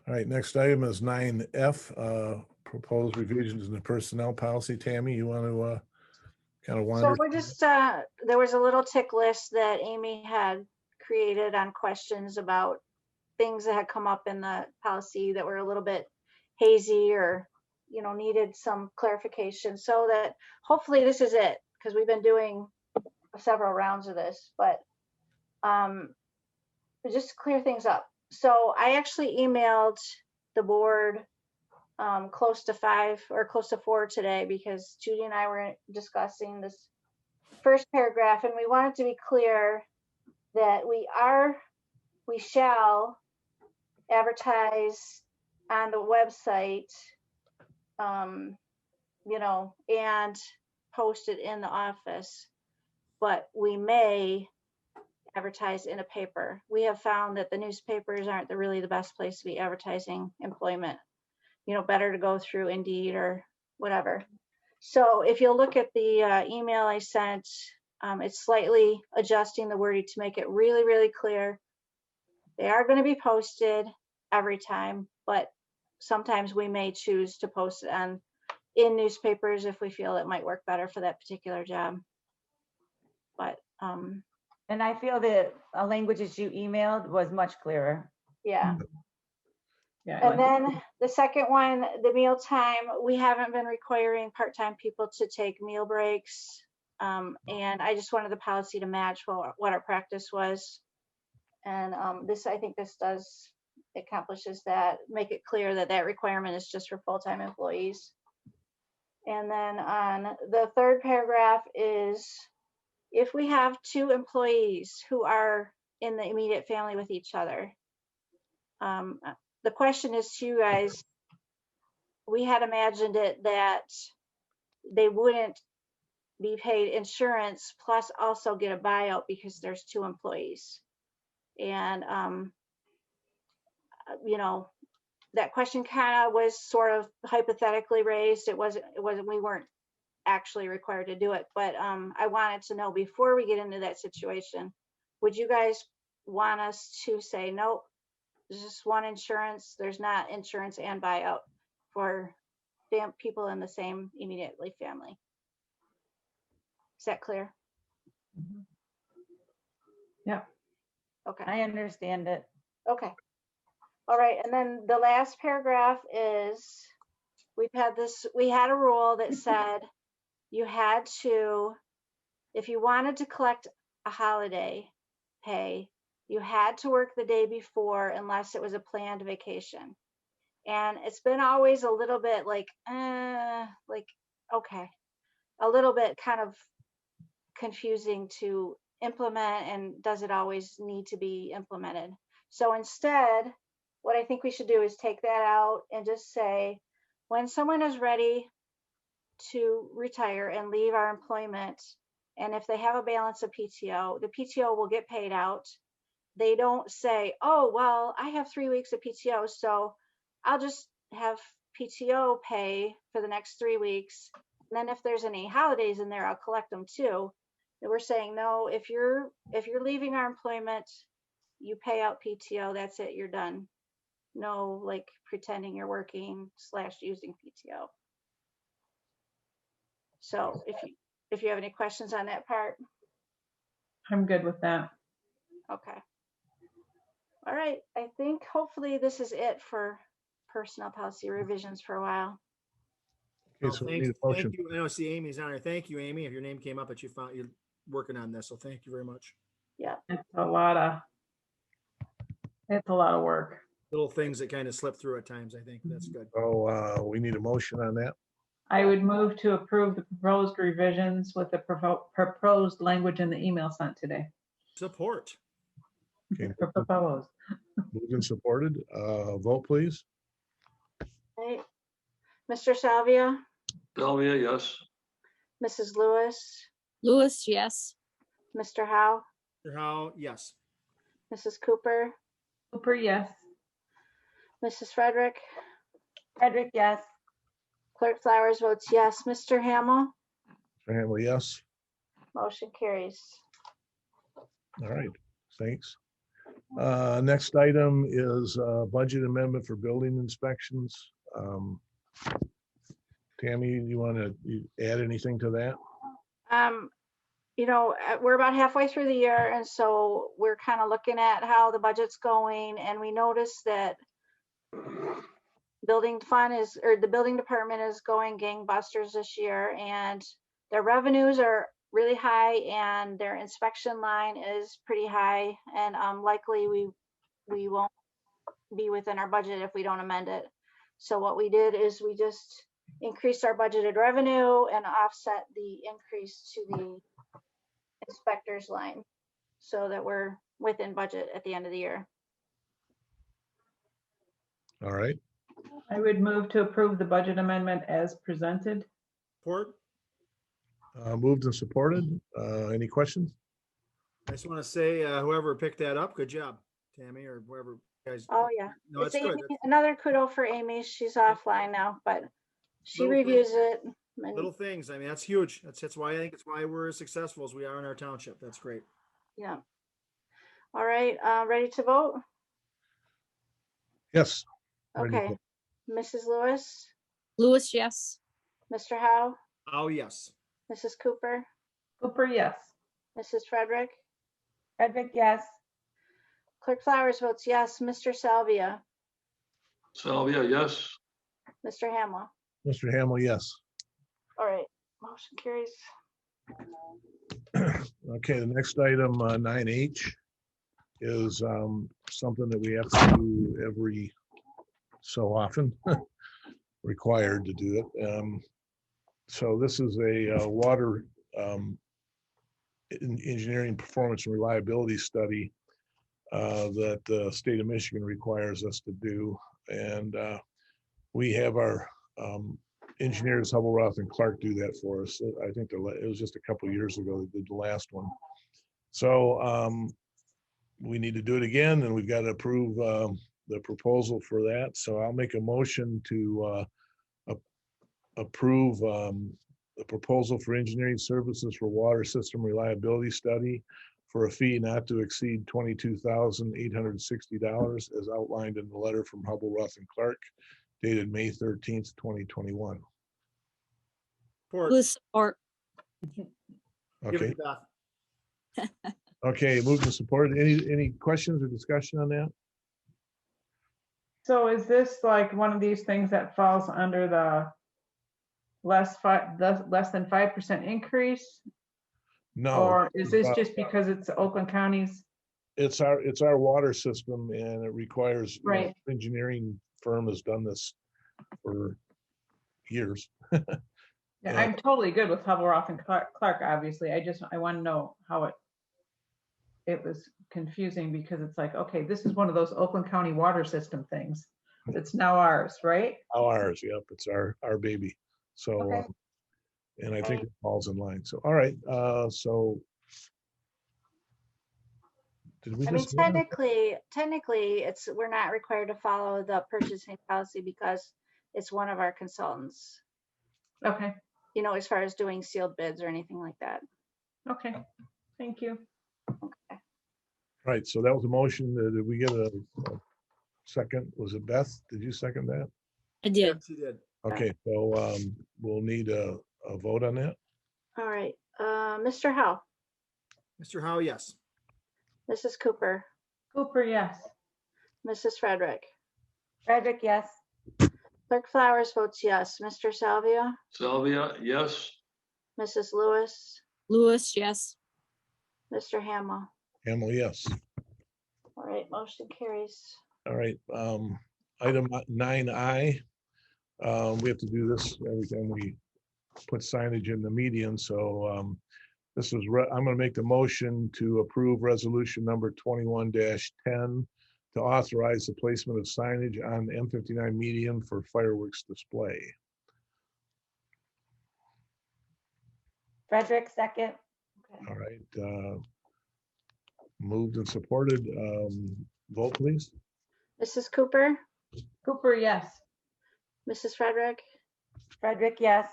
All right, next item is 9F, proposed revisions in the personnel policy. Tammy, you want to kind of wander? So we're just, there was a little tick list that Amy had created on questions about things that had come up in the policy that were a little bit hazy or, needed some clarification, so that hopefully this is it, because we've been doing several rounds of this, but just to clear things up. So I actually emailed the board close to 5 or close to 4 today, because Judy and I were discussing this first paragraph, and we wanted to be clear that we shall advertise on the website, and post it in the office, but we may advertise in a paper. We have found that the newspapers aren't really the best place to be advertising employment. Better to go through Indeed or whatever. So if you'll look at the email I sent, it's slightly adjusting the wording to make it really, really clear. They are going to be posted every time, but sometimes we may choose to post it on in newspapers if we feel it might work better for that particular job. But, And I feel that a languages you emailed was much clearer. yeah. Yeah. And then the second one, the meal time, we haven't been requiring part-time people to take meal breaks. And I just wanted the policy to match what our practice was. And this, I think this accomplishes that, make it clear that that requirement is just for full-time employees. And then on the third paragraph is, if we have 2 employees who are in the immediate family with each other, the question is to you guys, we had imagined it that they wouldn't be paid insurance plus also get a buyout because there's 2 employees. And, you know, that question kind of was sort of hypothetically raised. It wasn't, we weren't actually required to do it, but I wanted to know before we get into that situation, would you guys want us to say, nope, there's just one insurance, there's not insurance and buyout for people in the same immediately family? Is that clear? Yeah. Okay. I understand it. Okay. All right. And then the last paragraph is, we had a rule that said you had to, if you wanted to collect a holiday pay, you had to work the day before unless it was a planned vacation. And it's been always a little bit like, okay, a little bit kind of confusing to implement, and does it always need to be implemented? So instead, what I think we should do is take that out and just say, when someone is ready to retire and leave our employment, and if they have a balance of PTO, the PTO will get paid out. They don't say, oh, well, I have 3 weeks of PTO, so I'll just have PTO pay for the next 3 weeks. And then if there's any holidays in there, I'll collect them too. And we're saying, no, if you're leaving our employment, you pay out PTO, that's it, you're done. No, like pretending you're working / using PTO. So if you have any questions on that part. I'm good with that. Okay. All right. I think hopefully this is it for personnel policy revisions for a while. Okay, so we Thanks, need a motion. thank you. I don't see Amy's on there. Thank you, Amy. If your name came up, that you found you're working on this, so thank you very much. Yeah. It's a lot of work. Little things that kind of slip through at times. I think that's good. So we need a motion on that. I would move to approve the proposed revisions with the proposed language in the email sent today. Support. Okay. Proposed. Moved and supported. Vote, please. Right. Mr. Salvia, Delvia, yes. Mrs. Lewis, Lewis, yes. Mr. Howe, How? Yes. Mrs. Cooper, Cooper, yes. Mrs. Frederick, Frederick, yes. Clerk Flowers votes yes. Mr. Hamel, Mr. Hamel, yes. motion carries. All right, thanks. Next item is budget amendment for building inspections. Tammy, you want to add anything to that? You know, we're about halfway through the year, and so we're kind of looking at how the budget's going, and we noticed that the building department is going gangbusters this year, and their revenues are really high and their inspection line is pretty high, and likely we won't be within our budget if we don't amend it. So what we did is we just increased our budgeted revenue and offset the increase to the inspectors line so that we're within budget at the end of the year. All right, I would move to approve the budget amendment as presented. Support. moved and supported. Any questions? I just want to say, whoever picked that up, good job, Tammy, or whoever you guys. Oh yeah, No, it's it's good. Amy, another kudo for Amy. She's offline now, but she Little reviews it. and- Little things. I mean, that's huge. That's why I think it's why we're as successful as we are in our township. That's great. Yeah. All right, ready to vote? Yes. Ready to Okay. Mrs. Lewis, Lewis, yes. Mr. Howe, Oh, yes. Mrs. Cooper, Cooper, yes. Mrs. Frederick, Frederick, yes. Clerk Flowers votes yes. Mr. Salvia, Salvia, yes. Mr. Hamel. Mr. Hamel, yes. All right, motion carries. Okay, the next item, 9H, is something that we have to do every so often, required to do it. So this is a water engineering performance and reliability study that the state of Michigan requires us to do. And we have our engineers, Hubble, Roth, and Clark do that for us. I think it was just a couple of years ago they did the last one. So we need to do it again, and we've got to approve the proposal for that. So I'll make a motion to approve the proposal for engineering services for water system reliability study for a fee not to exceed $22,860 as outlined in the letter from Hubble, Roth, and Clark dated May 13th, 2021. Support. Lewis, support. Give Okay, it to Beth. okay, moved and supported. Any questions or discussion on that? So is this like one of these things that falls under the less than 5% increase? No. Or is this just because it's Oakland County's? It's our water system, and it requires, you know, Right. engineering firm has done this for years. Yeah, I'm totally good with Hubble, Roth, and Clark, obviously. I want to know how it was confusing, because it's like, okay, this is one of those Oakland County water system things. It's now ours, right? Ours, yep, it's our baby. So, Okay. and I think it falls in line. So, all right, so. Did we I mean, just? technically, we're not required to follow the purchasing policy because it's one of our consultants, Okay, you know, as far as doing sealed bids or anything like that. okay, thank you. Right, so that was a motion. Did we get a second? Was it Beth? Did you second that? I did. Yes, you did. Okay, so we'll need a vote on that. All right, Mr. Howe, Mr. Howe, yes. Mrs. Cooper, Cooper, yes. Mrs. Frederick, Frederick, yes. Clerk Flowers votes yes. Mr. Salvia, Salvia, yes. Mrs. Lewis, Lewis, yes. Mr. Hamel. Hamel, yes. All right, motion carries. All right, item 9I. We have to do this every time we put signage in the median. So this is, I'm going to make the motion to approve resolution number 21-10 to authorize the placement of signage on M59 median for fireworks display. Frederick, second. All right, moved and supported. Vote, please. Mrs. Cooper, Cooper, yes. Mrs. Frederick, Frederick, yes.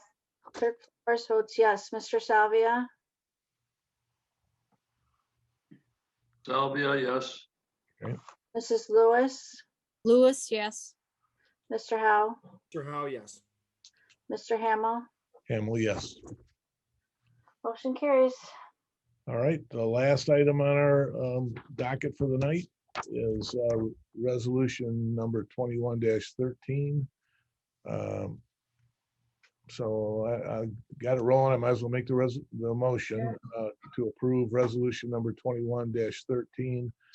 Clerk Flowers votes yes. Mr. Salvia, Salvia, yes. Mrs. Lewis, Lewis, yes. Mr. Howe, Mr. Howe, yes. Mr. Hamel. Hamel, yes. Motion carries. All right, the last item on our docket for the night is resolution number 21-13. So I got it rolling. I might as well make the motion to approve resolution number 21-13. Is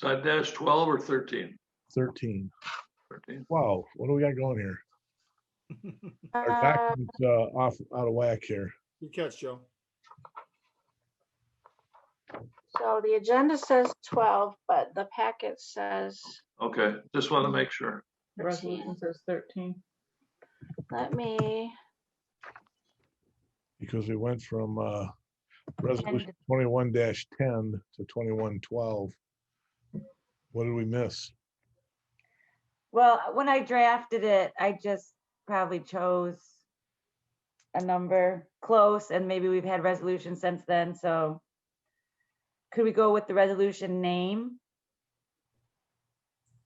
that dash 12 or 13? 13. 13. Wow, what do we got going here? Our document's out of whack here. Good catch, Joe. So the agenda says 12, but the packet says, Okay, just want to make sure. The resolution says 13. let me, Because we went from resolution 21-10 to 21-12. What did we miss? Well, when I drafted it, I just probably chose a number close, and maybe we've had resolutions since then, so could we go with the resolution name?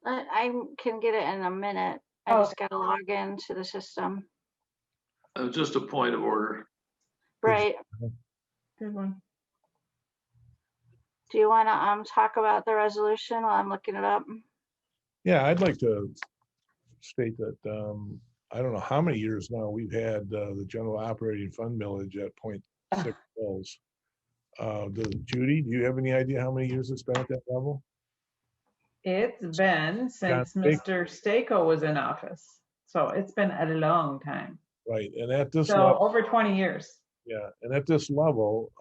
I can get it in a minute. I just gotta log into the system. Just a point of order. Right. Good one. Do you want to talk about the resolution while I'm looking it up? Yeah, I'd like to state that, I don't know how many years now we've had the general operating fund millage at 0.6 mils. Judy, do you have any idea how many years it's been at that level? It's been since Mr. Stako was in office. So it's been a long time. Right, and at this So level, over 20 years. yeah, and at this level,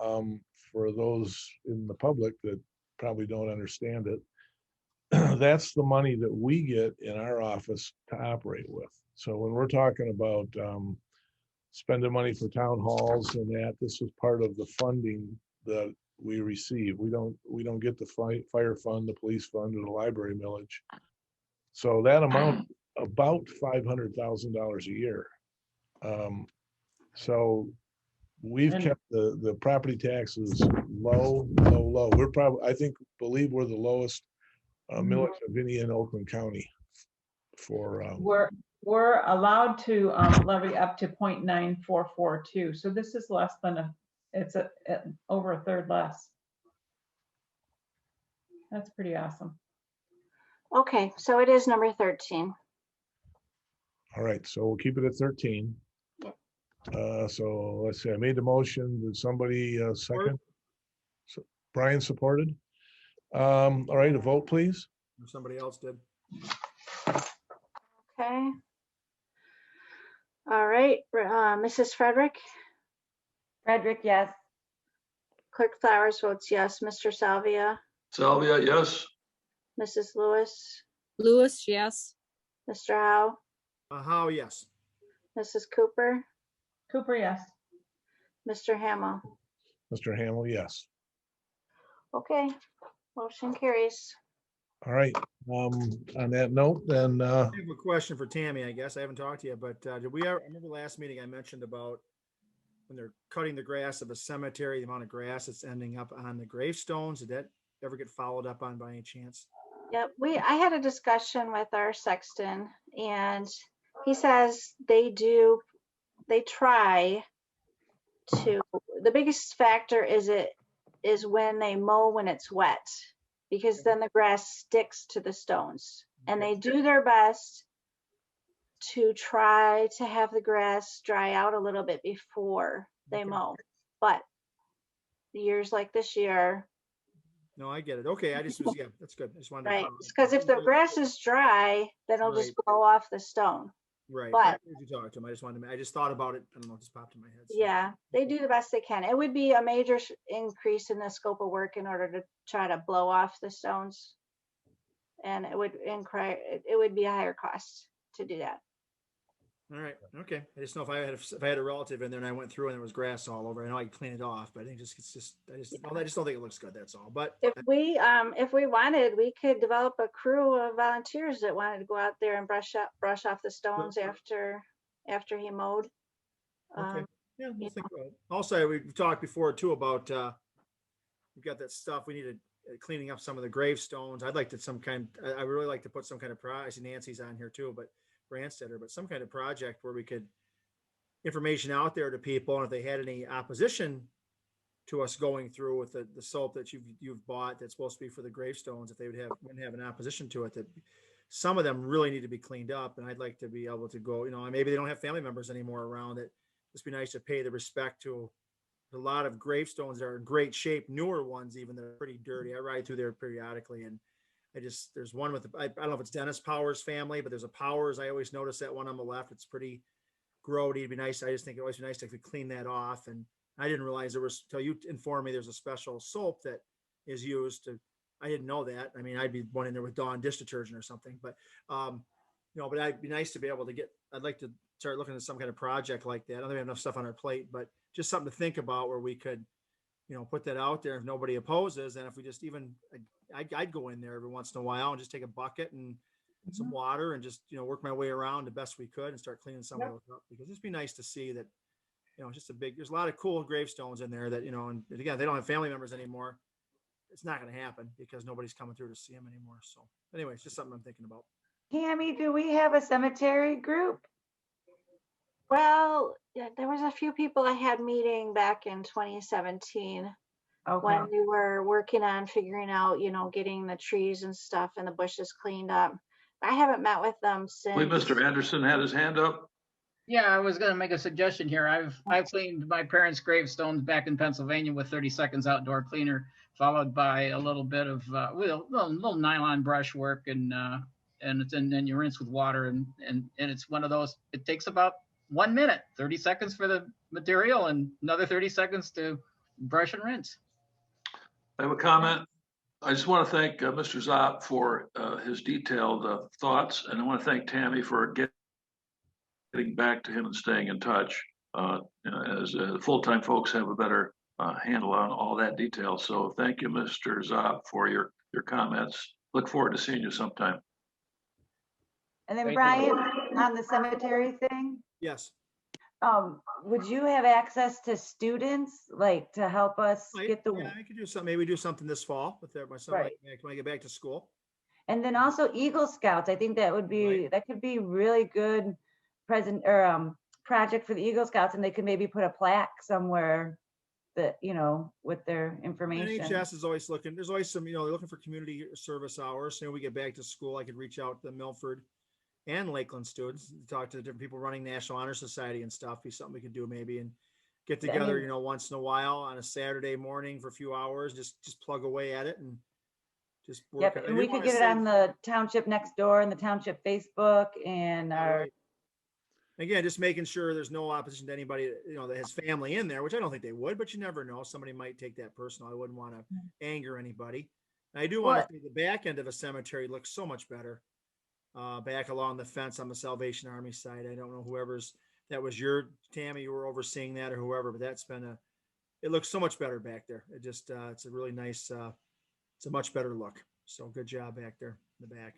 for those in the public that probably don't understand it, that's the money that we get in our office to operate with. So when we're talking about spending money for town halls and that, this is part of the funding that we receive. We don't get the fire fund, the police fund, or the library millage. So that amount, about $500,000 a year. So we've kept the property taxes low. We're probably, believe we're the lowest millage of any in Oakland County for. We're allowed to levy up to 0.9442. So this is less than it's over a third less. That's pretty awesome. Okay, so it is number 13. All right, so we'll keep it at 13. So let's see, I made the motion. Did somebody second? So Brian supported. All right, a vote, please. Somebody else did. Okay. All right, Mrs. Frederick, Frederick, yes. Clerk Flowers votes yes. Mr. Salvia, Salvia, yes. Mrs. Lewis, Lewis, yes. Mr. Howe, How, yes. Mrs. Cooper, Cooper, yes. Mr. Hamel. Mr. Hamill, yes. Okay, motion carries. All right, on that note, then, I have a question for Tammy, I guess. I haven't talked to you, but did we ever, I remember last meeting I mentioned about when they're cutting the grass of a cemetery, the amount of grass that's ending up on the gravestones. Did that ever get followed up on by any chance? Yep, I had a discussion with our sexton and he says they try to, the biggest factor is when they mow when it's wet, because then the grass sticks to the stones, and they do their best to try to have the grass dry out a little bit before they mow. But years like this year, No, I get it. Okay, I just was, yeah, that's good. I just wanted right? to. Because if the grass is dry, then it'll just blow off the stone. Right. But I heard you talk to him. I just thought about it. I don't know, it just popped in my head. So. yeah, they do the best they can. It would be a major increase in the scope of work in order to try to blow off the stones. And it would be a higher cost to do that. All right. Okay. I just know if I had a relative in there and I went through and there was grass all over, I know I could clean it off, but I think I just don't think it looks good. That's all. But if we wanted, we could develop a crew of volunteers that wanted to go out there and brush off the stones after he mowed. okay. Yeah, we'll think about it. Also, we've talked before too about we've got that stuff we need cleaning up some of the gravestones. I'd like to I really like to put some kind of I see Nancy's on here too, but Brandstetter, but some kind of project where we could information out there to people, and if they had any opposition to us going through with the soap that you've bought that's supposed to be for the gravestones, if they wouldn't have an opposition to it, that some of them really need to be cleaned up, and I'd like to be able to go, maybe they don't have family members anymore around it. It'd be nice to pay the respect to a lot of gravestones that are in great shape, newer ones even that are pretty dirty. I ride through there periodically, and there's one with I don't know if it's Dennis Powers' family, but there's a Powers. I always notice that one on the left. It's pretty grody. It'd be nice. I just think it'd always be nice if we clean that off. And I didn't realize there was, till you informed me, there's a special soap that is used to. I didn't know that. I mean, I'd be one in there with Dawn dish detergent or something, but but I'd be nice to be able to I'd like to start looking at some kind of project like that. I don't have enough stuff on our plate, but just something to think about where we could, put that out there if nobody opposes. And if we just I'd go in there every once in a while and just take a bucket and some water and just, work my way around the best we could and start cleaning some of those up, because it'd be nice to see that, just there's a lot of cool gravestones in there that, and again, they don't have family members anymore. It's not going to happen because nobody's coming through to see them anymore. So anyway, it's just something I'm thinking about. Tammy, do we have a cemetery group? Well, yeah, there was a few people I had meeting back in 2017 Okay. when we were working on figuring out, getting the trees and stuff and the bushes cleaned up. I haven't met with them I believe since. Mr. Anderson had his hand up. Yeah, I was gonna make a suggestion here. I've cleaned my parents' gravestones back in Pennsylvania with 30 seconds outdoor cleaner, followed by a little bit of little nylon brush work, and then you rinse with water, and it's one of those. It takes about 1 minute, 30 seconds for the material, and another 30 seconds to brush and rinse. I have a comment. I just want to thank Mr. Zopp for his detailed thoughts, and I want to thank Tammy for getting back to him and staying in touch. As full-time folks have a better handle on all that detail. So thank you, Mr. Zopp, for your comments. Look forward to seeing you sometime. And then Thank you. Brian, on the cemetery thing, Yes. would you have access to students, like to help us get the, Yeah, I could do something, maybe do something this fall with my son, Right. when I get back to school. and then also Eagle Scouts, I think that would be, Right. that could be really good present or project for the Eagle Scouts, and they could maybe put a plaque somewhere that, with their information. NHS is always looking, there's always some, they're looking for community service hours. We get back to school, I could reach out to Milford and Lakeland students, talk to the different people running National Honor Society and stuff, be something we could do maybe, and get I together, mean- once in a while on a Saturday morning for a few hours, just plug away at it and just work. Yep, on it. I and do we could wanna get it say- on the Township next door and the Township Facebook and Yeah, our, right. Again, just making sure there's no opposition to anybody, that has family in there, which I don't think they would, but you never know. Somebody might take that personal. I wouldn't want to anger anybody. And I do want What- to say the back end of a cemetery looks so much better. Back along the fence on the Salvation Army side. I don't know that was your Tammy, you were overseeing that or whoever, but it looks so much better back there. It just, it's a really nice, it's a much better look. So good job back there in the back.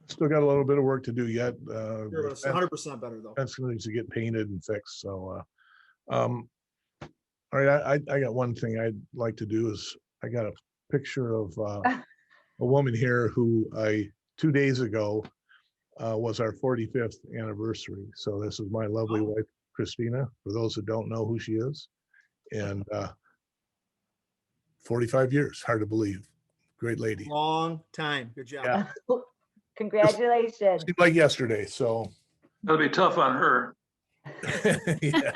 Still got a little bit of work to do yet. Sure, but it's 100% better though. Fence needs to get painted and fixed, so, all right, I got one thing I'd like to do is, I got a picture of, a woman here who 2 days ago, was our 45th anniversary. So this is my lovely wife, Christina, for those that don't know who she is. And, 45 years, hard to believe. Great lady. Long time. Good job. Yeah. congratulations. Seemed like yesterday, so. That'll be tough on her. Yeah.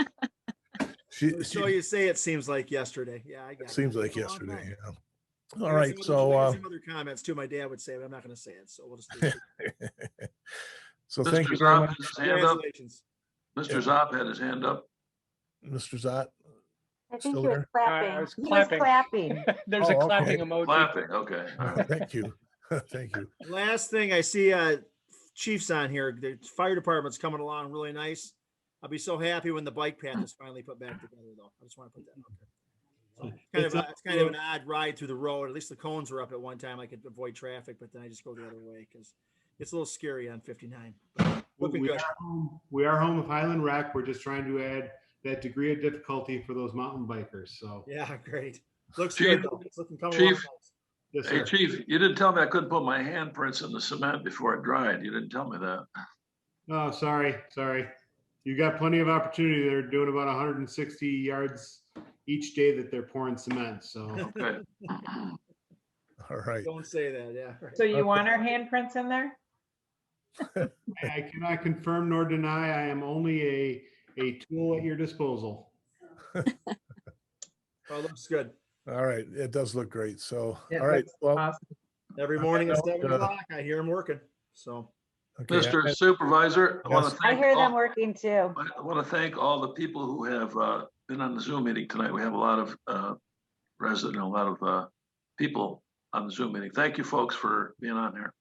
So you say it seems like yesterday. Yeah, I got it. Seems like It's a long yesterday, time. yeah. All right, I got so, some other comments too. My dad would say, but I'm not going to say it. So we'll just. leave it. so thank Mr. you very Zopp much, has his hand up. Congratulations. Mr. Zopp had his hand up. Mr. Zott. I Still think he was there? I clapping. was He was clapping. clapping. There's a Oh, okay. clapping emoji. Clapping, okay. All right. Thank you. Thank you. Last thing I see, Chiefs on here. The fire department's coming along really nice. I'll be so happy when the bike path is finally put back together, though. I just want to put that out there. So, it's kind of an odd ride through the road. At least the cones were up at one time. I could avoid traffic, but then I just go the other way because it's a little scary on 59. Looking We good. are home of Highland Rec. We're just trying to add that degree of difficulty for those mountain bikers. So, Yeah, great. Looks Chief, good though. It's looking coming Chief. along nice. yes, Hey, sir. Chief, you didn't tell me I couldn't put my handprints in the cement before it dried. You didn't tell me that. Oh, sorry. You got plenty of opportunity. They're doing about 160 yards each day that they're pouring cement. So Okay. All right. Don't say that. Yeah. Right. So you want our handprints in there? I cannot confirm nor deny. I am only a tool at your disposal. Oh, looks good. All right. It does look great. So, It all right. looks Well, awesome. Every morning at I don't, 7 o'clock, I hear them working. So okay. Mr. Supervisor, I want Yes. to I thank hear them all, working too. I want to thank all the people who have been on the Zoom meeting tonight. We have a lot of resident, a lot of people on the Zoom meeting. Thank you, folks, for being on here.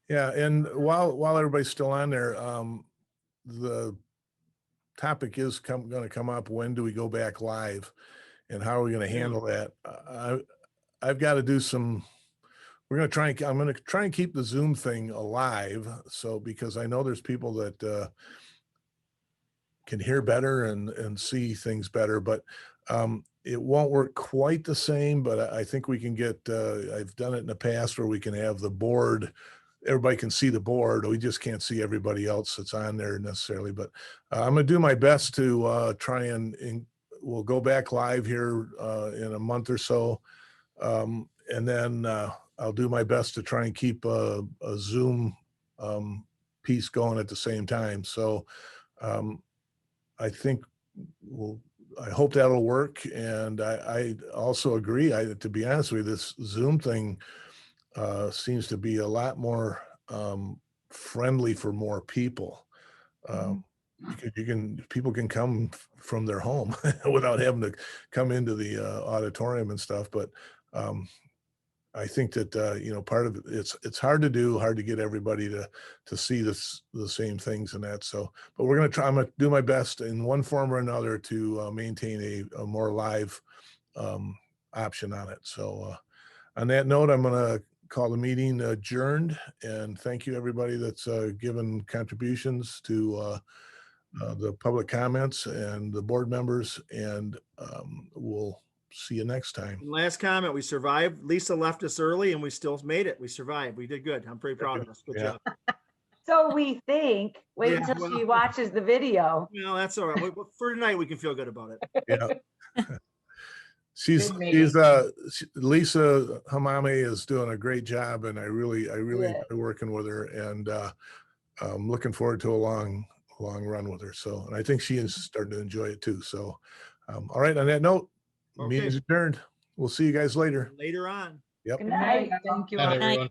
Yeah, and while everybody's still on there, the topic is going to come up. When do we go back live, and how are we going to handle that? I've got to do some. I'm going to try and keep the Zoom thing alive. So because I know there's people that can hear better and see things better, but it won't work quite the same. But I think we can get. I've done it in the past where we can have the board everybody can see the board. We just can't see everybody else that's on there necessarily, but I'm gonna do my best to try and we'll go back live here in a month or so. And then I'll do my best to try and keep a Zoom piece going at the same time. So I think I hope that'll work. And I also agree, to be honest with you, this Zoom thing seems to be a lot more friendly for more people. Because people can come from their home without having to come into the auditorium and stuff. But I think that part of it's hard to do, hard to get everybody to see the same things and that. So, but I'm gonna do my best in one form or another to maintain a more live option on it. So on that note, I'm gonna call the meeting adjourned, and thank you everybody that's given contributions to the public comments and the board members, and we'll see you next time. And last comment, we survived. Lisa left us early and we still made it. We survived. We did good. I'm pretty proud of us. Good Yeah. job. So we think, wait Yeah, until she well- watches the video. No, that's all right. For tonight, we can feel good about it. Yeah. She's Good meeting. Lisa Hamame is doing a great job, and I really Yeah. enjoy working with her, and I'm looking forward to a long run with her. So, and I think she is starting to enjoy it too. So, all right, on that note, Okay. meeting's adjourned. We'll see you guys later. Later on. Yep. Good night. Thank you. Night, all. everyone.